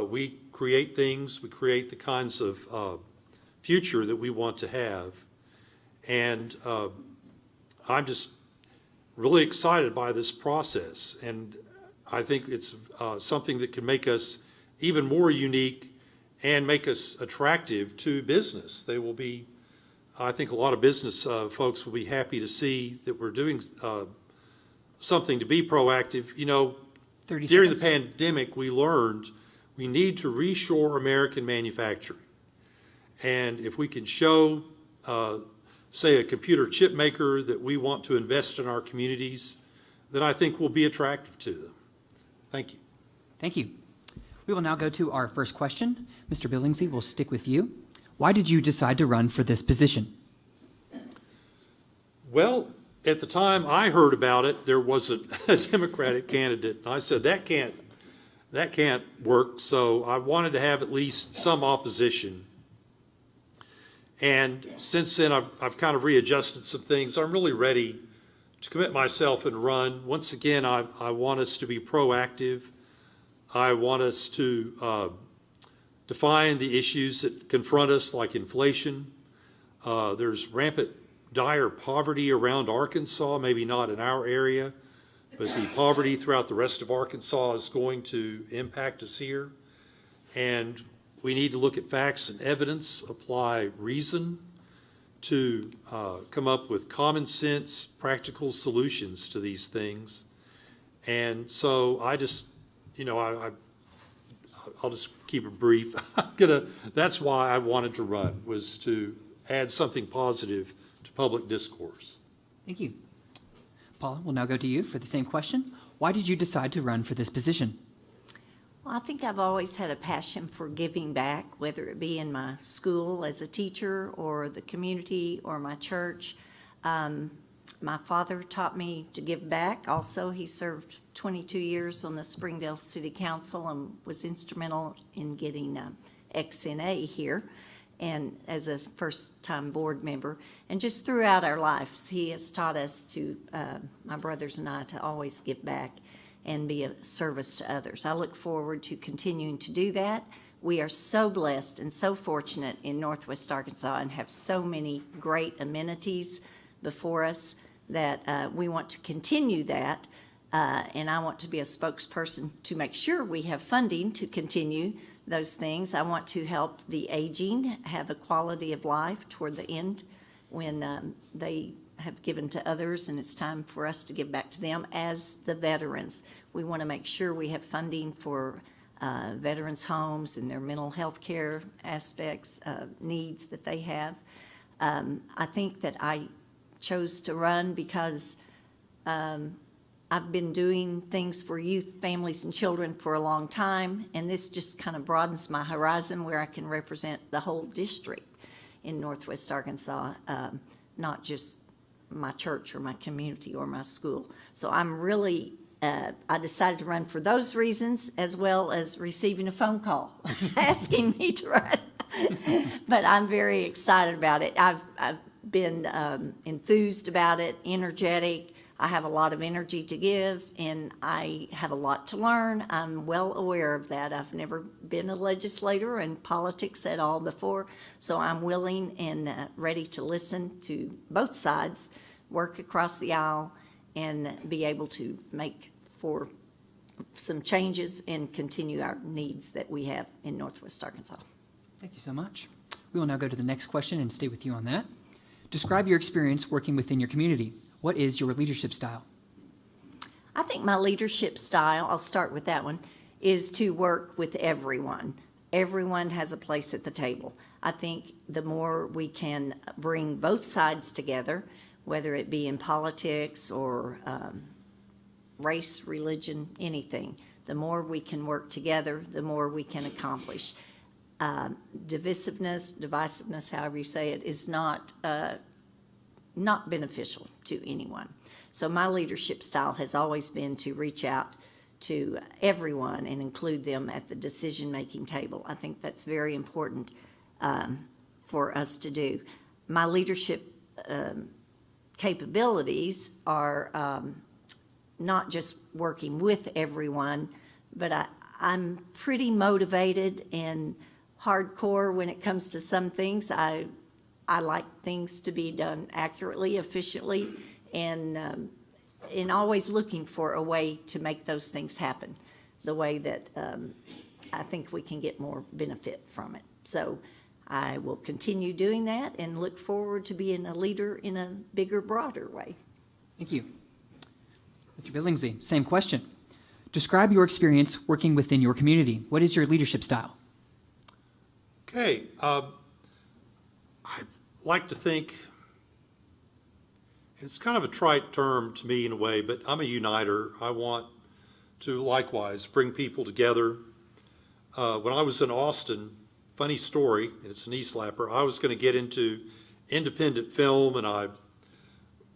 we create things, we create the kinds of future that we want to have. And I'm just really excited by this process. And I think it's something that can make us even more unique and make us attractive to business. I think a lot of business folks will be happy to see that we're doing something to be proactive. You know, 30 during the seconds. pandemic, we learned we need to reshore American manufacturing. And if we can show, say, a computer chip maker that we want to invest in our communities, then I think we'll be attractive to them. Thank you. Thank you. We will now go to our first question. Mr. Billingsley, we'll stick with you. Why did you decide to run for this position? Well, at the time I heard about it, there wasn't a Democratic candidate. And I said, that can't work. So I wanted to have at least some opposition. And since then, I've kind of readjusted some things. I'm really ready to commit myself and run. Once again, I want us to be proactive. I want us to define the issues that confront us, like inflation. There's rampant, dire poverty around Arkansas, maybe not in our area, but the poverty throughout the rest of Arkansas is going to impact us here. And we need to look at facts and evidence, apply reason to come up with common sense, practical solutions to these things. And so I just, I'll just keep it brief. That's why I wanted to run, was to add something positive to public discourse. Thank you. Paula, we'll now go to you for the same question. Why did you decide to run for this position? Well, I think I've always had a passion for giving back, whether it be in my school as a teacher or the community or my church. My father taught me to give back. Also, he served 22 years on the Springdale City Council and was instrumental in getting XNA here and as a first-time board member. And just throughout our lives, he has taught us to, my brothers and I, to always give back and be a service to others. I look forward to continuing to do that. We are so blessed and so fortunate in Northwest Arkansas and have so many great amenities before us that we want to continue that. And I want to be a spokesperson to make sure we have funding to continue those things. I want to help the aging have a quality of life toward the end when they have given to others, and it's time for us to give back to them as the veterans. We want to make sure we have funding for veterans' homes and their mental health care aspects, needs that they have. I think that I chose to run because I I've been doing things for youth, families, and children for a long time, and this just kind of broadens my horizon where I can represent the whole district in Northwest Arkansas, not just my church or my community or my school. So I'm really, I decided to run for those reasons, as well as receiving a phone call asking me to run. But I'm very excited about it. I've been enthused about it, energetic. I have a lot of energy to give, and I have a lot to learn. I'm well aware of that. I've never been a legislator in politics at all before, so I'm willing and ready to listen to both sides, work across the aisle, and be able to make for some changes and continue our needs that we have in Northwest Arkansas. Thank you so much. We will now go to the next question and stay with you on that. Describe your experience working within your community. What is your leadership style? I think my leadership style, I'll start with that one, is to work with everyone. Everyone has a place at the table. I think the more we can bring both sides together, whether it be in politics or race, religion, anything, the more we can work together, the more we can accomplish. Divisiveness, however you say it, is not beneficial to anyone. So my leadership style has always been to reach out to everyone and include them at the decision-making table. I think that's very important for us to do. My leadership capabilities are not just working with everyone, but I'm pretty motivated and hardcore when it comes to some things. I like things to be done accurately, efficiently, and always looking for a way to make those things happen, the way that I think we can get more benefit from it. So I will continue doing that and look forward to being a leader in a bigger, broader way. Thank you. Mr. Billingsley, same question. Describe your experience working within your community. What is your leadership style? Okay, I like to think, it's kind of a trite term to me in a way, but I'm a uniter. I want to likewise bring people together. When I was in Austin, funny story, and it's a knee slapper, I was going to get into independent film, and I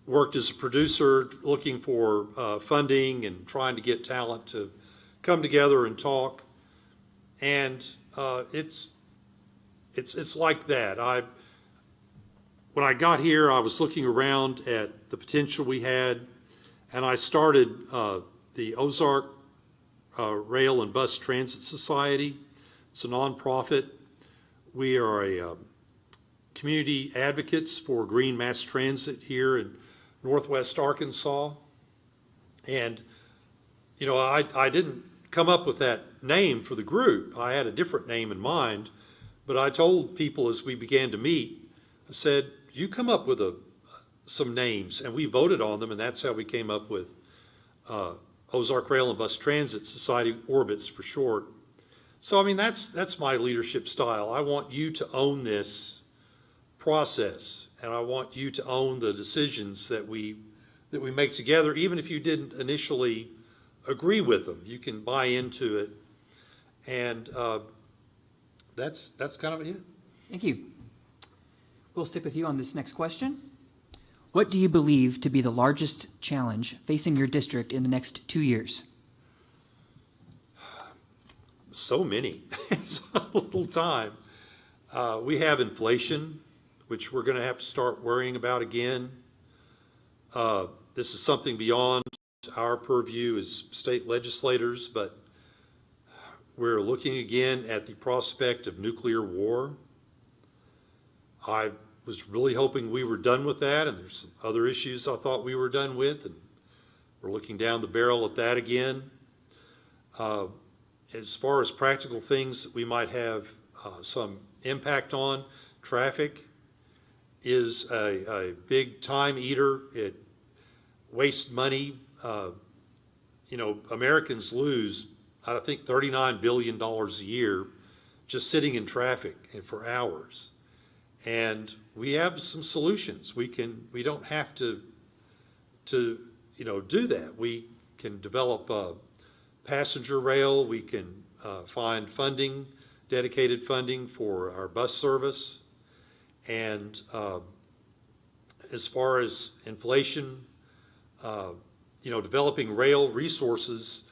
worked as a producer looking for funding and trying to get talent to come together and talk. And it's like that. When I got here, I was looking around at the potential we had, and I started the Ozark Rail and Bus Transit Society. It's a nonprofit. We are a community advocates for green mass transit here in Northwest Arkansas. And, you know, I didn't come up with that name for the group. I had a different name in mind, but I told people as we began to meet, I said, you come up with some names, and we voted on them, and that's how we came up with Ozark Rail and Bus Transit Society, Orbits for short. So, I mean, that's my leadership style. I want you to own this process, and I want you to own the decisions that we make together, even if you didn't initially agree with them. You can buy into it, and that's kind of it. Thank you. We'll stick with you on this next question. What do you believe to be the largest challenge facing your district in the next 2 years? So many. It's a little time. We have inflation, which we're going to have to start worrying about again. This is something beyond our purview as state legislators, but we're looking again at the prospect of nuclear war. I was really hoping we were done with that, and there's some other issues I thought we were done with, and we're looking down the barrel at that again. As far as practical things that we might have some impact on, traffic is a big time eater. It wastes money. You know, Americans lose, I think, $39 billion a year just sitting in traffic and for hours. And we have some solutions. We don't have to do that. We can develop passenger rail. We can find funding, dedicated funding for our bus service. And as far as inflation, developing rail resources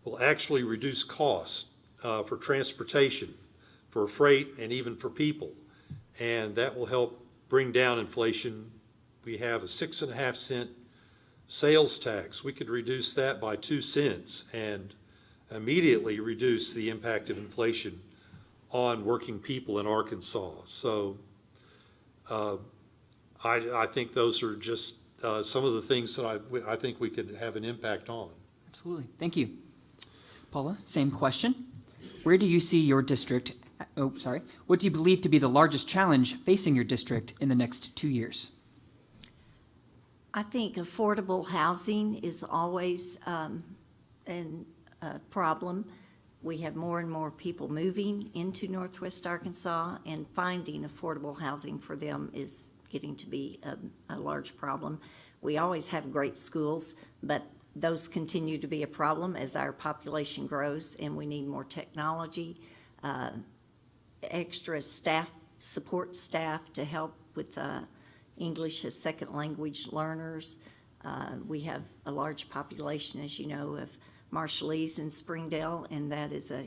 will actually reduce cost for transportation, for freight, and even for people. And that will help bring down inflation. We have a 6.5 cent sales tax. We could reduce that by 2 cents and immediately reduce the impact of inflation on working people in Arkansas. So I think those are just some of the things that I think we could have an impact on. Absolutely. Thank you. Paula, same question. Where do you see your district, what do you believe to be the largest challenge facing your district in the next 2 years? I think affordable housing is always a problem. We have more and more people moving into Northwest Arkansas, and finding affordable housing for them is getting to be a large problem. We always have great schools, but those continue to be a problem as our population grows, and we need more technology, extra staff, support staff to help with English as second language learners. We have a large population, as you know, of Marshallese in Springdale, and that is a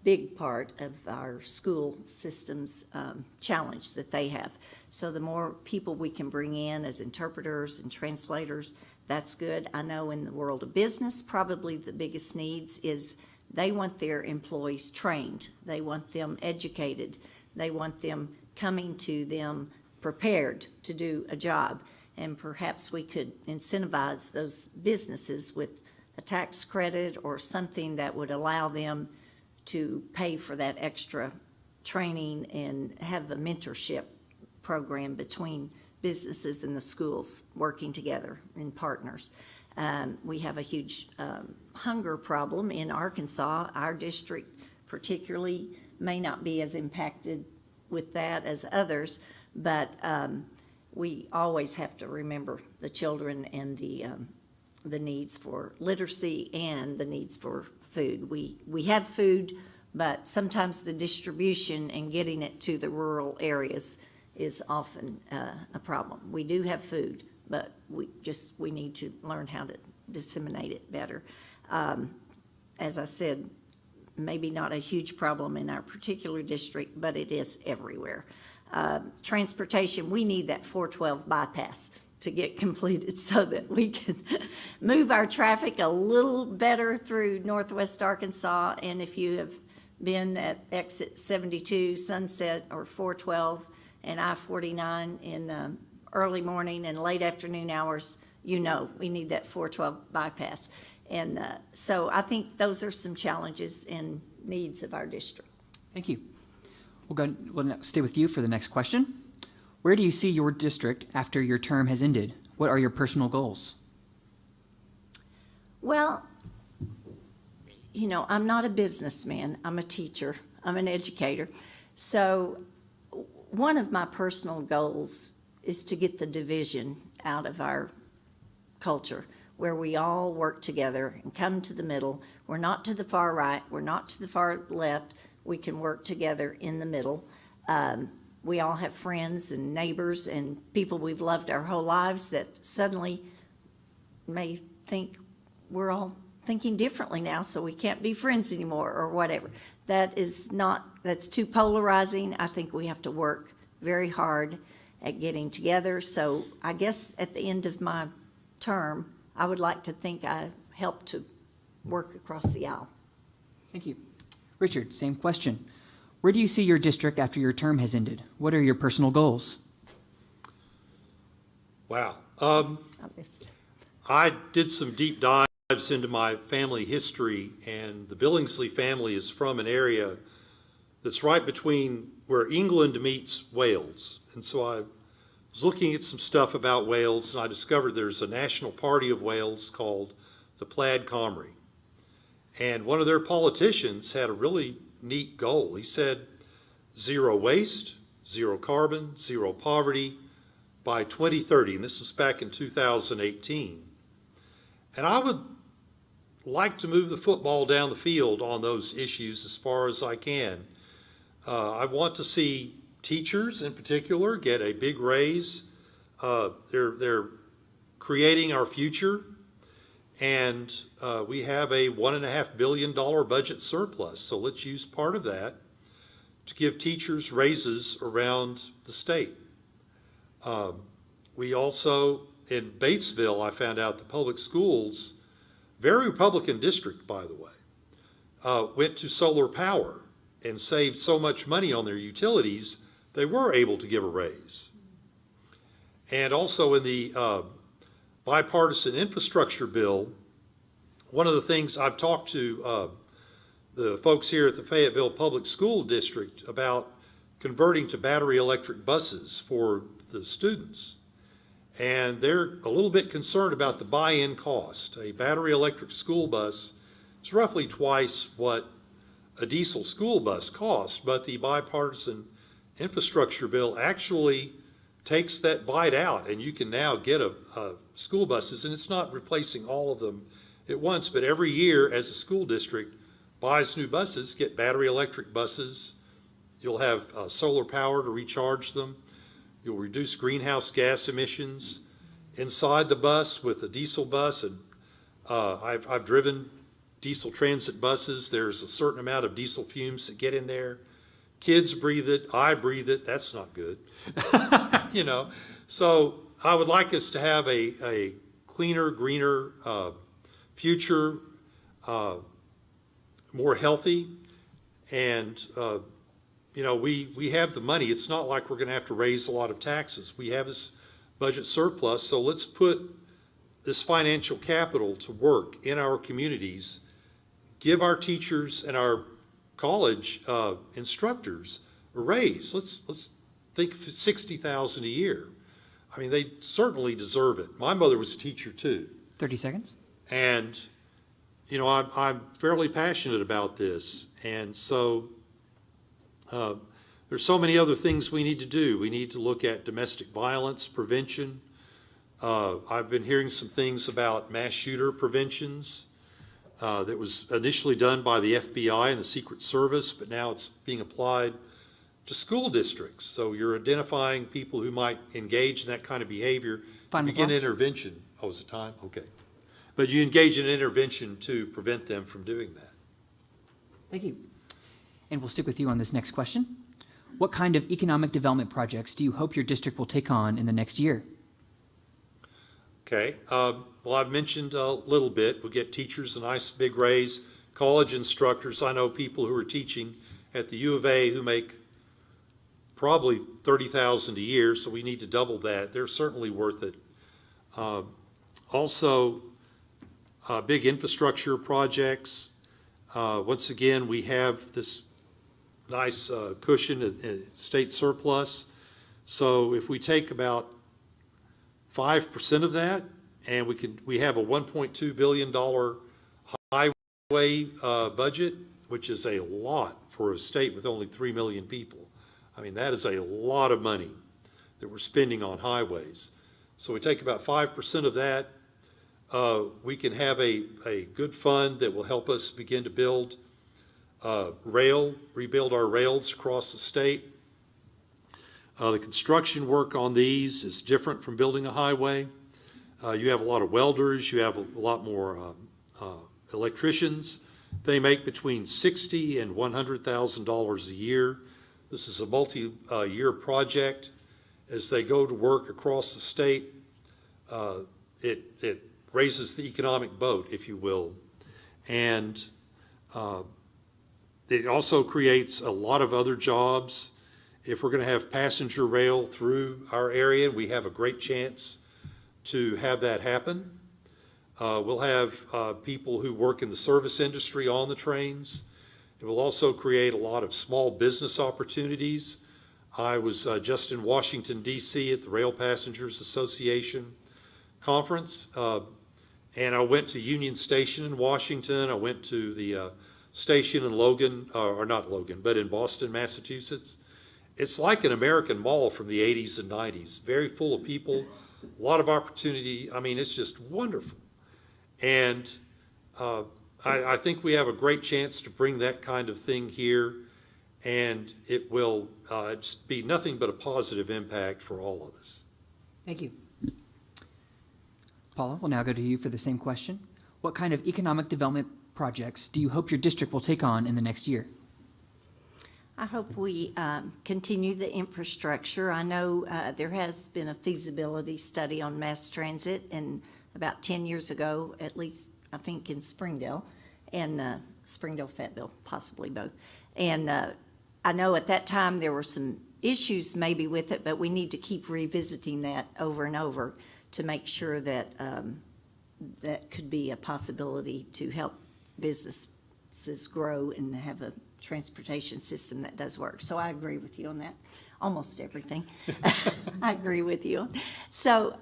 big part of our school system's challenge that they have. So the more people we can bring in as interpreters and translators, that's good. I know in the world of business, probably the biggest needs is they want their employees trained. They want them educated. They want them coming to them prepared to do a job. And perhaps we could incentivize those businesses with a tax credit or something that would allow them to pay for that extra training and have a mentorship program between businesses and the schools working together in partners. We have a huge hunger problem in Arkansas. Our district particularly may not be as impacted with that as others, but we always have to remember the children and the needs for literacy and the needs for food. We have food, but sometimes the distribution and getting it to the rural areas is often a problem. We do have food, but we need to learn how to disseminate it better. As I said, maybe not a huge problem in our particular district, but it is everywhere. Transportation, we need that 412 bypass to get completed so that we can move our traffic a little better through Northwest Arkansas. And if you have been at exit 72, Sunset, or 412 and I-49 in early morning and late afternoon hours, we need that 412 bypass. And so I think those are some challenges and needs of our district. Thank you. We'll now stay with you for the next question. Where do you see your district after your term has ended? What are your personal goals? Well, I'm not a businessman. I'm a teacher. I'm an educator. So one of my personal goals is to get the division out of our culture, where we all work together and come to the middle. We're not to the far right. We're not to the far left. We can work together in the middle. We all have friends and neighbors and people we've loved our whole lives that suddenly may think we're all thinking differently now, so we can't be friends anymore or whatever. That's too polarizing. I think we have to work very hard at getting together. So I guess at the end of my term, I would like to think I helped to work across the aisle. Thank you. Richard, same question. Where do you see your district after your term has ended? What are your personal goals? Wow. I did some deep dives into my family history, and the Billingsley family is from an area that's right between where England meets Wales. And so I was looking at some stuff about Wales, and I discovered there's a national party of Wales called the Plaid Cymru. And one of their politicians had a really neat goal. He said, 0 waste, 0 carbon, 0 poverty by 2030. And this was back in 2018. And I would like to move the football down the field on those issues as far as I can. I want to see teachers in particular get a big raise. They're creating our future, and we have a $1.5 billion budget surplus. So let's use part of that to give teachers raises around the state. We also, in Batesville, I found out the public schools, very Republican district, by the way, went to solar power and saved so much money on their utilities, they were able to give a raise. And also in the bipartisan infrastructure bill, one of the things I've talked to the folks here at the Fayetteville Public School District about converting to battery electric buses for the students. And they're a little bit concerned about the buy-in cost. A battery electric school bus is roughly twice what a diesel school bus costs, but the bipartisan infrastructure bill actually takes that bite out, and you can now get a school buses, and it's not replacing all of them at once, but every year as a school district buys new buses, get battery electric buses. You'll have solar power to recharge them. You'll reduce greenhouse gas emissions inside the bus with a diesel bus. And I've driven diesel transit buses. There's a certain amount of diesel fumes that get in there. Kids breathe it. I breathe it. That's not good. You know, so I would like us to have a cleaner, greener future, more healthy, and you know, we have the money. It's not like we're going to have to raise a lot of taxes. We have this budget surplus, so let's put this financial capital to work in our communities, give our teachers and our college instructors a raise. Let's think $60,000 a year. I mean, they certainly deserve it. My mother was a teacher too. 30 seconds. And, you know, I'm fairly passionate about this. And so there's so many other things we need to do. We need to look at domestic violence prevention. I've been hearing some things about mass shooter preventions that was initially done by the FBI and the Secret Service, but now it's being applied to school districts. So you're identifying people who might engage in that kind of behavior. Final Begin thoughts? intervention. Oh, is it time? Okay. But you engage in intervention to prevent them from doing that. Thank you. And we'll stick with you on this next question. What kind of economic development projects do you hope your district will take on in the next year? Okay. Well, I've mentioned a little bit. We'll get teachers a nice big raise. College instructors, I know people who are teaching at the U of A who make probably $30,000 a year, so we need to double that. They're certainly worth it. Also, big infrastructure projects. Once again, we have this nice cushion in state surplus. So if we take about 5% of that, and we have a $1.2 billion highway budget, which is a lot for a state with only 3 million people. I mean, that is a lot of money that we're spending on highways. So we take about 5% of that. We can have a good fund that will help us begin to build rebuild our rails across the state. The construction work on these is different from building a highway. You have a lot of welders, you have a lot more electricians. They make between $60,000 and $100,000 a year. This is a multi-year project. As they go to work across the state, it raises the economic boat, if you will. And it also creates a lot of other jobs. If we're going to have passenger rail through our area, we have a great chance to have that happen. We'll have people who work in the service industry on the trains. It will also create a lot of small business opportunities. I was just in Washington, D.C. at the Rail Passengers Association conference, and I went to Union Station in Washington. I went to the station in Logan, or not Logan, but in Boston, Massachusetts. It's like an American mall from the 80s and 90s, very full of people, a lot of opportunity. I mean, it's just wonderful. And I think we have a great chance to bring that kind of thing here, and it will just be nothing but a positive impact for all of us. Thank you. Paula, we'll now go to you for the same question. What kind of economic development projects do you hope your district will take on in the next year? I hope we continue the infrastructure. I know there has been a feasibility study on mass transit, and about 10 years ago, at least, I think in Springdale, and Springdale, Fayetteville, possibly both. And I know at that time there were some issues maybe with it, but we need to keep revisiting that over and over to make sure that that could be a possibility to help businesses grow and have a transportation system that does work. So I agree with you on that, almost everything. I agree with you. So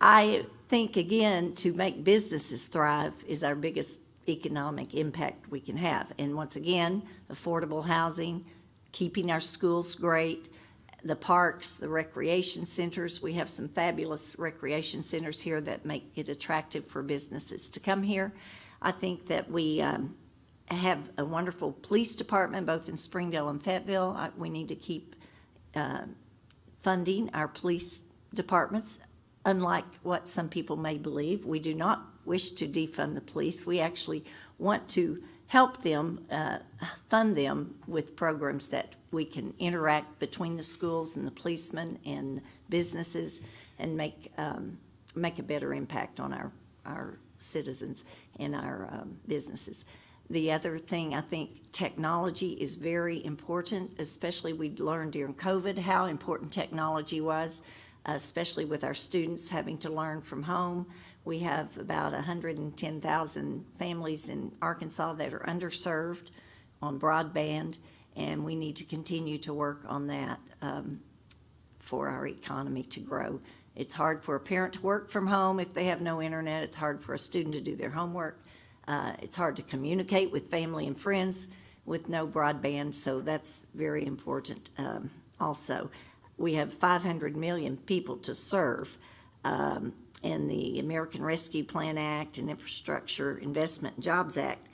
I think, again, to make businesses thrive is our biggest economic impact we can have. And once again, affordable housing, keeping our schools great, the parks, the recreation centers. We have some fabulous recreation centers here that make it attractive for businesses to come here. I think that we have a wonderful police department, both in Springdale and Fayetteville. We need to keep funding our police departments. Unlike what some people may believe, we do not wish to defund the police. We actually want to help them, fund them with programs that we can interact between the schools and the policemen and businesses and make a better impact on our citizens and our businesses. The other thing, I think technology is very important, especially we learned during COVID how important technology was, especially with our students having to learn from home. We have about 110,000 families in Arkansas that are underserved on broadband, and we need to continue to work on that for our economy to grow. It's hard for a parent to work from home if they have no internet. It's hard for a student to do their homework. It's hard to communicate with family and friends with no broadband, so that's very important also. We have 500 million people to serve, and the American Rescue Plan Act and Infrastructure Investment and Jobs Act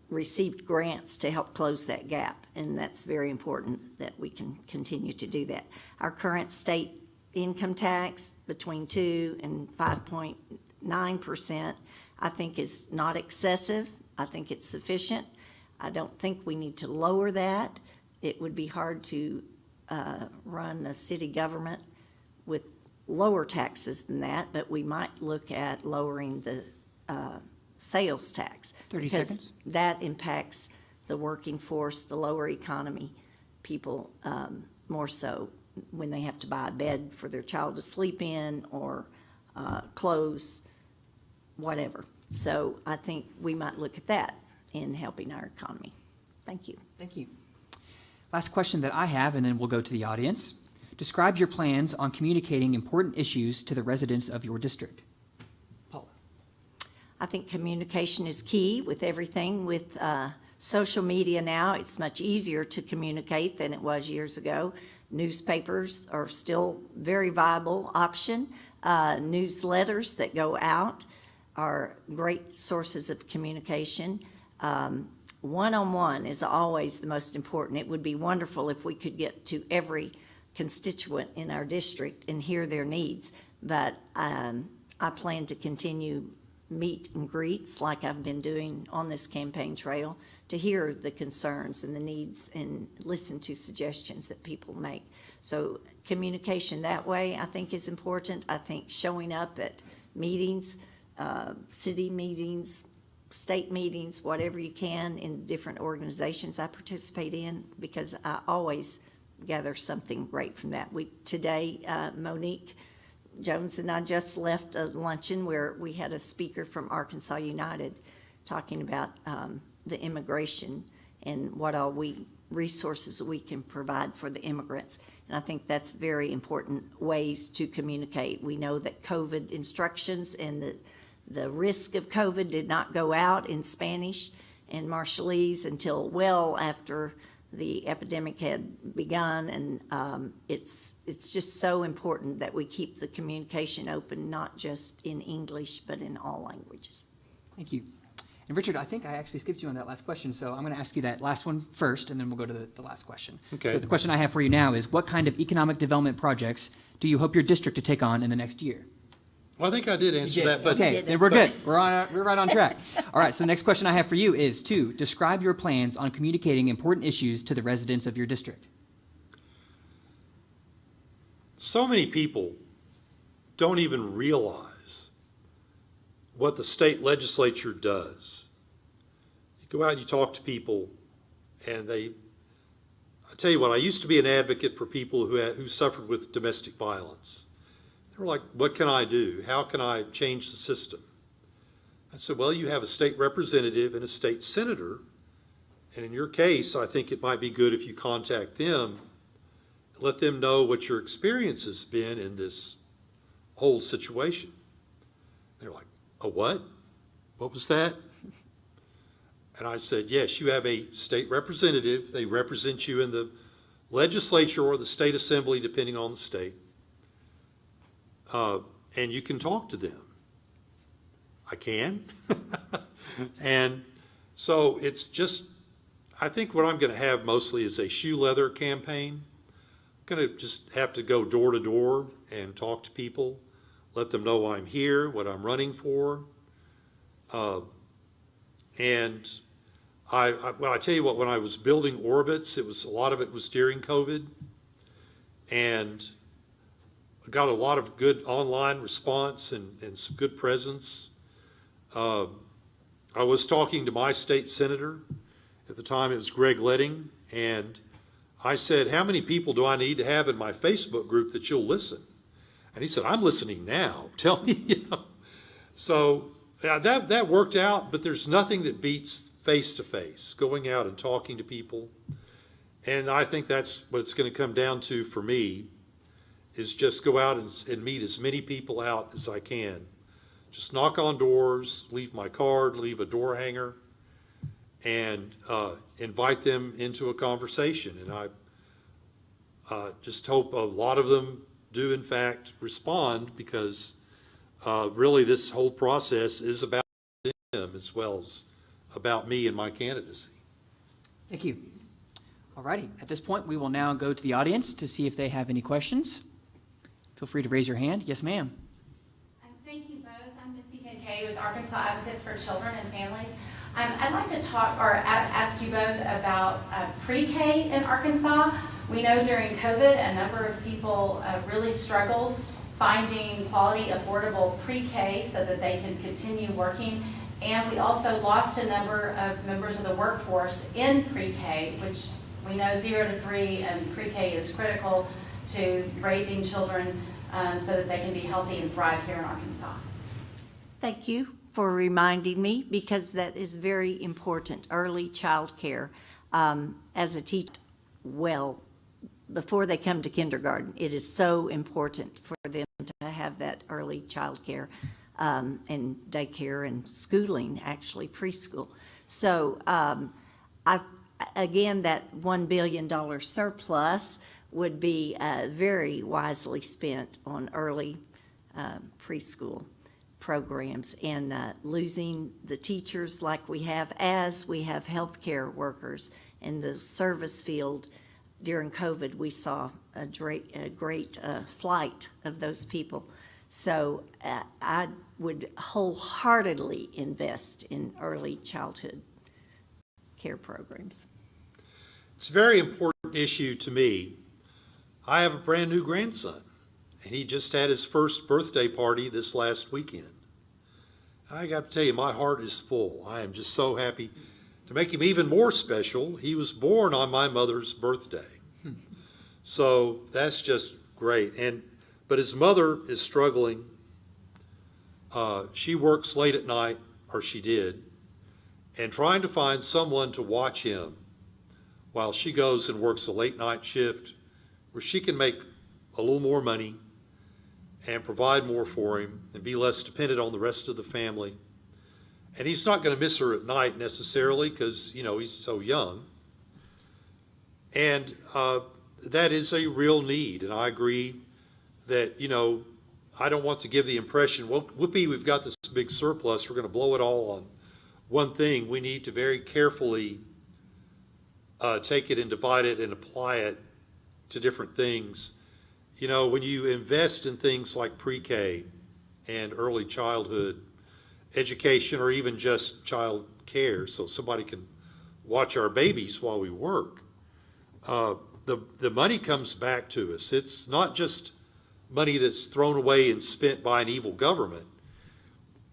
received grants to help close that gap, and that's very important that we can continue to do that. Our current state income tax between 2 and 5.9%, I think is not excessive. I think it's sufficient. I don't think we need to lower that. It would be hard to run a city government with lower taxes than that, but we might look at lowering the sales tax. 30 because seconds. that impacts the working force, the lower economy people more so when they have to buy a bed for their child to sleep in or clothes, whatever. So I think we might look at that in helping our economy. Thank you. Thank you. Last question that I have, and then we'll go to the audience. Describe your plans on communicating important issues to the residents of your district. Paula. I think communication is key with everything. With social media now, it's much easier to communicate than it was years ago. Newspapers are still very viable option. Newsletters that go out are great sources of communication. One-on-one is always the most important. It would be wonderful if we could get to every constituent in our district and hear their needs, but I plan to continue meet and greets like I've been doing on this campaign trail to hear the concerns and the needs and listen to suggestions that people make. So communication that way I think is important. I think showing up at meetings, city meetings, state meetings, whatever you can in different organizations I participate in, because I always gather something great from that. Today, Monique Jones and I just left a luncheon where we had a speaker from Arkansas United talking about the immigration and what all resources we can provide for the immigrants. And I think that's very important ways to communicate. We know that COVID instructions and the risk of COVID did not go out in Spanish and Marshallese until well after the epidemic had begun, and it's just so important that we keep the communication open, not just in English, but in all languages. Thank you. And Richard, I think I actually skipped you on that last question, so I'm going to ask you that last one first, and then we'll go to the last question. Okay. So the question I have for you now is, what kind of economic development projects do you hope your district to take on in the next year? Well, I think I did answer that, but Okay, then we're good. We're right on track. All right, so the next question I have for you is to describe your plans on communicating important issues to the residents of your district. so many people don't even realize what the state legislature does. You go out and you talk to people, and I tell you what, I used to be an advocate for people who suffered with domestic violence. They were like, what can I do? How can I change the system? I said, well, you have a state representative and a state senator, and in your case, I think it might be good if you contact them, let them know what your experience has been in this whole situation. They're like, a what? What was that? And I said, yes, you have a state representative. They represent you in the legislature or the state assembly, depending on the state. And you can talk to them. I can. And so it's just, I think what I'm going to have mostly is a shoe leather campaign. I'm going to just have to go door to door and talk to people, let them know I'm here, what I'm running for. And I tell you what, when I was building orbits, a lot of it was during COVID. And I got a lot of good online response and some good presence. I was talking to my state senator. At the time, it was Greg Letting. And I said, how many people do I need to have in my Facebook group that you'll listen? And he said, I'm listening now. Tell me, you know. So that worked out, but there's nothing that beats face-to-face, going out and talking to people. And I think that's what it's going to come down to for me, is just go out and meet as many people out as I can. Just knock on doors, leave my card, leave a door hanger, and invite them into a conversation. And I just hope a lot of them do, in fact, respond, because really this whole process is about them as well as about me and my candidacy. Thank you. All righty. At this point, we will now go to the audience to see if they have any questions. Feel free to raise your hand. Yes, ma'am. Thank you both. I'm Missy Kincaid with Arkansas Advocates for Children and Families. I'd like to talk or ask you both about pre-K in Arkansas. We know during COVID, a number of people really struggled finding quality, affordable pre-K so that they can continue working. And we also lost a number of members of the workforce in pre-K, which we know 0 to 3 and pre-K is critical to raising children so that they can be healthy and thrive here in Arkansas. Thank you for reminding me, because that is very important. Early child care, as a teacher, well, before they come to kindergarten, it is so important for them to have that early child care and daycare and schooling, actually preschool. So again, that $1 billion surplus would be very wisely spent on early preschool programs, and losing the teachers like we have, as we have healthcare workers in the service field. During COVID, we saw a great flight of those people. So I would wholeheartedly invest in early childhood care programs. It's a very important issue to me. I have a brand new grandson, and he just had his first birthday party this last weekend. I got to tell you, my heart is full. I am just so happy. To make him even more special, he was born on my mother's birthday. So that's just great. But his mother is struggling. She works late at night, or she did, and trying to find someone to watch him while she goes and works a late night shift where she can make a little more money and provide more for him and be less dependent on the rest of the family. And he's not going to miss her at night necessarily, because, you know, he's so young. And that is a real need. And I agree that, you know, I don't want to give the impression, well, whoopee, we've got this big surplus, we're going to blow it all on one thing. We need to very carefully take it and divide it and apply it to different things. You know, when you invest in things like pre-K and early childhood education, or even just child care, so somebody can watch our babies while we work, the money comes back to us. It's not just money that's thrown away and spent by an evil government.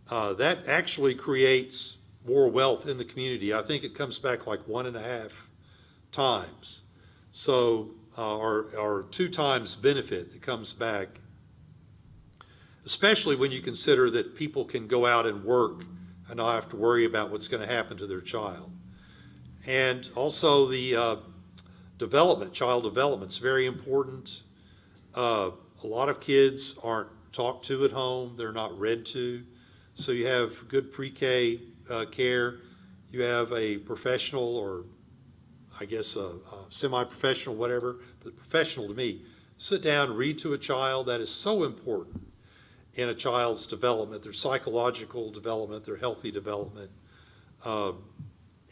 That actually creates more wealth in the community. I think it comes back like 1.5 times. So, or 2 times benefit that comes back, especially when you consider that people can go out and work and not have to worry about what's going to happen to their child. And also the child development is very important. A lot of kids aren't talked to at home. They're not read to. So you have good pre-K care. You have a professional, or I guess a semi-professional, whatever, but professional to me, sit down and read to a child. That is so important in a child's development, their psychological development, their healthy development. And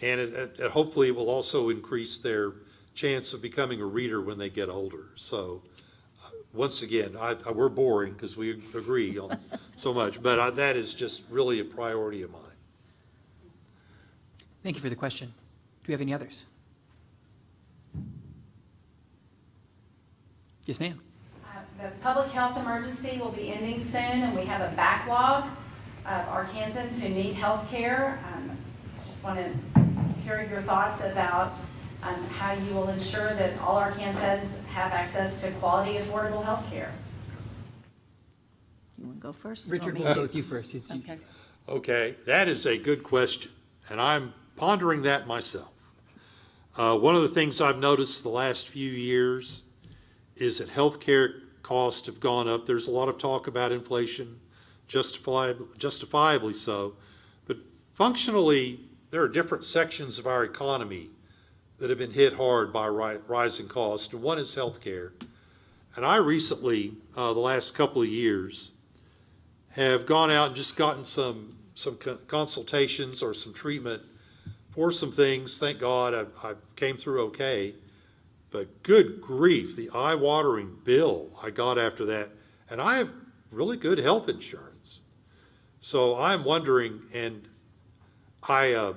it hopefully will also increase their chance of becoming a reader when they get older. So once again, we're boring because we agree on so much, but that is just really a priority of mine. Thank you for the question. Do we have any others? Yes, ma'am. The public health emergency will be ending soon, and we have a backlog of Arkansans who need health care. Just want to hear your thoughts about how you will ensure that all Arkansans have access to quality, affordable health care. You want to go first? Richard, we'll go with you first. Okay. Okay, that is a good question, and I'm pondering that myself. One of the things I've noticed the last few years is that healthcare costs have gone up. There's a lot of talk about inflation, justifiably so, but functionally, there are different sections of our economy that have been hit hard by rising costs, and one is healthcare. And I recently, the last couple of years, have gone out and just gotten some consultations or some treatment for some things. Thank God I came through okay. But good grief, the eye-watering bill I got after that. And I have really good health insurance. So I'm wondering, and I'm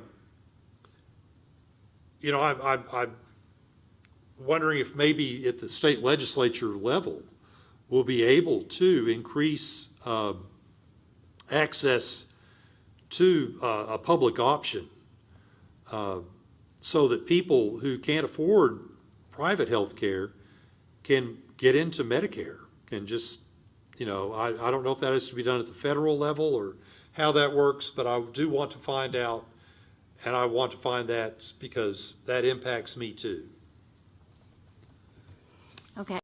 wondering if maybe at the state legislature level, we'll be able to increase access to a public option so that people who can't afford private health care can get into Medicare, can just, I don't know if that has to be done at the federal level or how that works, but I do want to find out, and I want to find that because that impacts me too. Okay.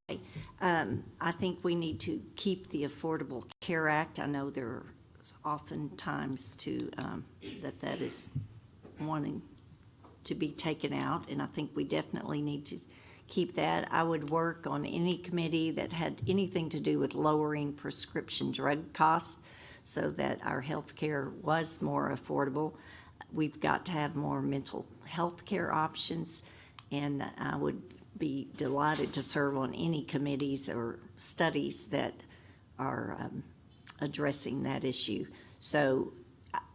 I think we need to keep the Affordable Care Act. I know there's oftentimes that is wanting to be taken out, and I think we definitely need to keep that. I would work on any committee that had anything to do with lowering prescription drug costs so that our health care was more affordable. We've got to have more mental health care options, and I would be delighted to serve on any committees or studies that are addressing that issue. So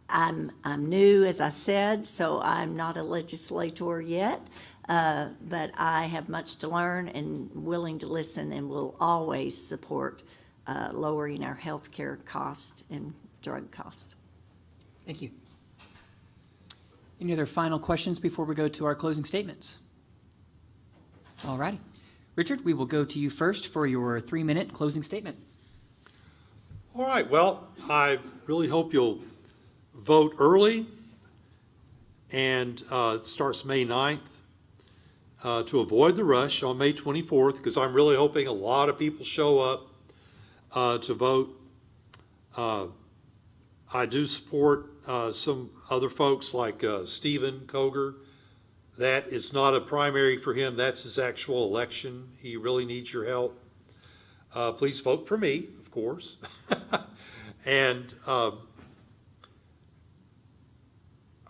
I'm new, as I said, so I'm not a legislator yet, but I have much to learn and willing to listen, and will always support lowering our health care cost and drug cost. Thank you. Any other final questions before we go to our closing statements? All righty. Richard, we will go to you first for your 3-minute closing statement. All right, well, I really hope you'll vote early, and it starts May 9th, to avoid the rush on May 24th, because I'm really hoping a lot of people show up to vote. I do support some other folks like Stephen Koger. That is not a primary for him. That's his actual election. He really needs your help. Please vote for me, of course. And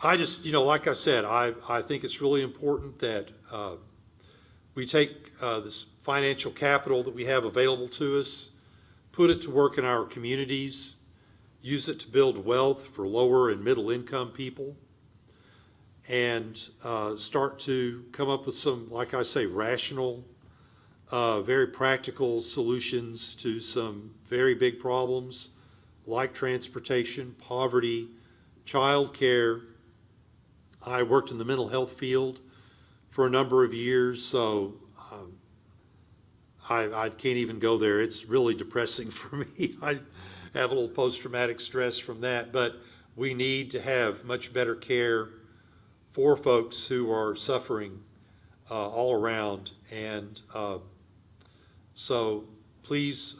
I just, like I said, I think it's really important that we take this financial capital that we have available to us, put it to work in our communities, use it to build wealth for lower and middle income people, and start to come up with some, like I say, rational, very practical solutions to some very big problems like transportation, poverty, child care. I worked in the mental health field for a number of years, so I can't even go there. It's really depressing for me. I have a little post-traumatic stress from that, but we need to have much better care for folks who are suffering all around. And so please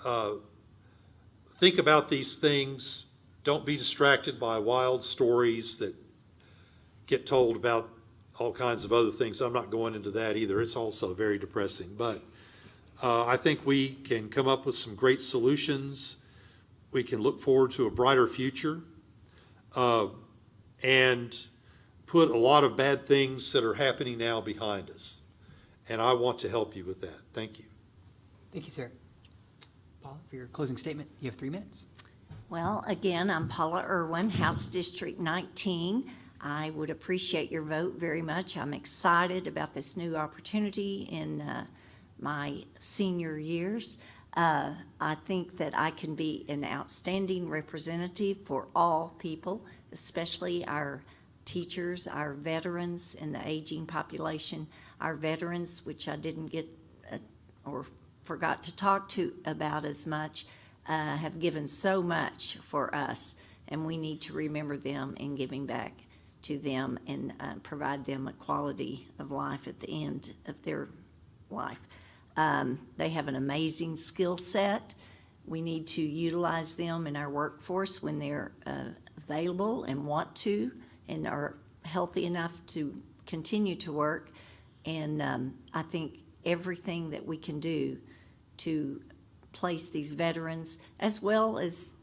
think about these things. Don't be distracted by wild stories that get told about all kinds of other things. I'm not going into that either. It's also very depressing. But I think we can come up with some great solutions. We can look forward to a brighter future and put a lot of bad things that are happening now behind us. And I want to help you with that. Thank you. Thank you, sir. Paula, for your closing statement, you have 3 minutes. Well, again, I'm Paula Irwin, House District 19. I would appreciate your vote very much. I'm excited about this new opportunity in my senior years. I think that I can be an outstanding representative for all people, especially our teachers, our veterans, and the aging population. Our veterans, which I didn't get or forgot to talk to about as much, have given so much for us, and we need to remember them in giving back to them and provide them a quality of life at the end of their life. They have an amazing skill set. We need to utilize them in our workforce when they're available and want to and are healthy enough to continue to work. And I think everything that we can do to place these veterans, as well as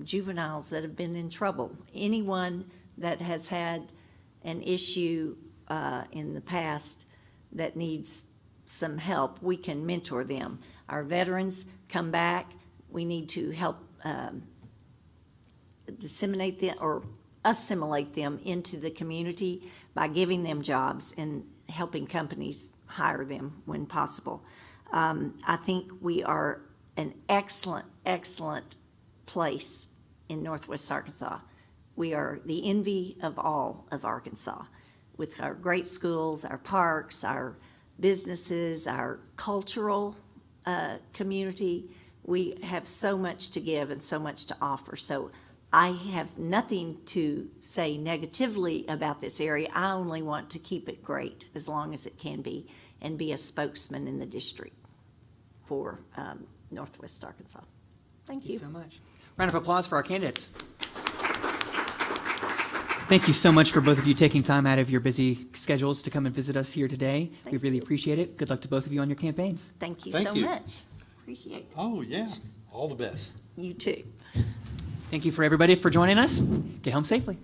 juveniles that have been in trouble, anyone that has had an issue in the past that needs some help, we can mentor them. Our veterans come back, we need to help disseminate them or assimilate them into the community by giving them jobs and helping companies hire them when possible. I think we are an excellent, excellent place in Northwest Arkansas. We are the envy of all of Arkansas with our great schools, our parks, our businesses, our cultural community. We have so much to give and so much to offer. So I have nothing to say negatively about this area. I only want to keep it great as long as it can be and be a spokesman in the district for Northwest Arkansas. Thank you. Thank you so much. Round of applause for our candidates. Thank you so much for both of you taking time out of your busy schedules to come and visit us here today. We really appreciate it. Good luck to both of you on your campaigns. Thank you Thank so you. much. Appreciate it. Oh, yeah. All the best. You too. Thank you for everybody for joining us. Get home safely.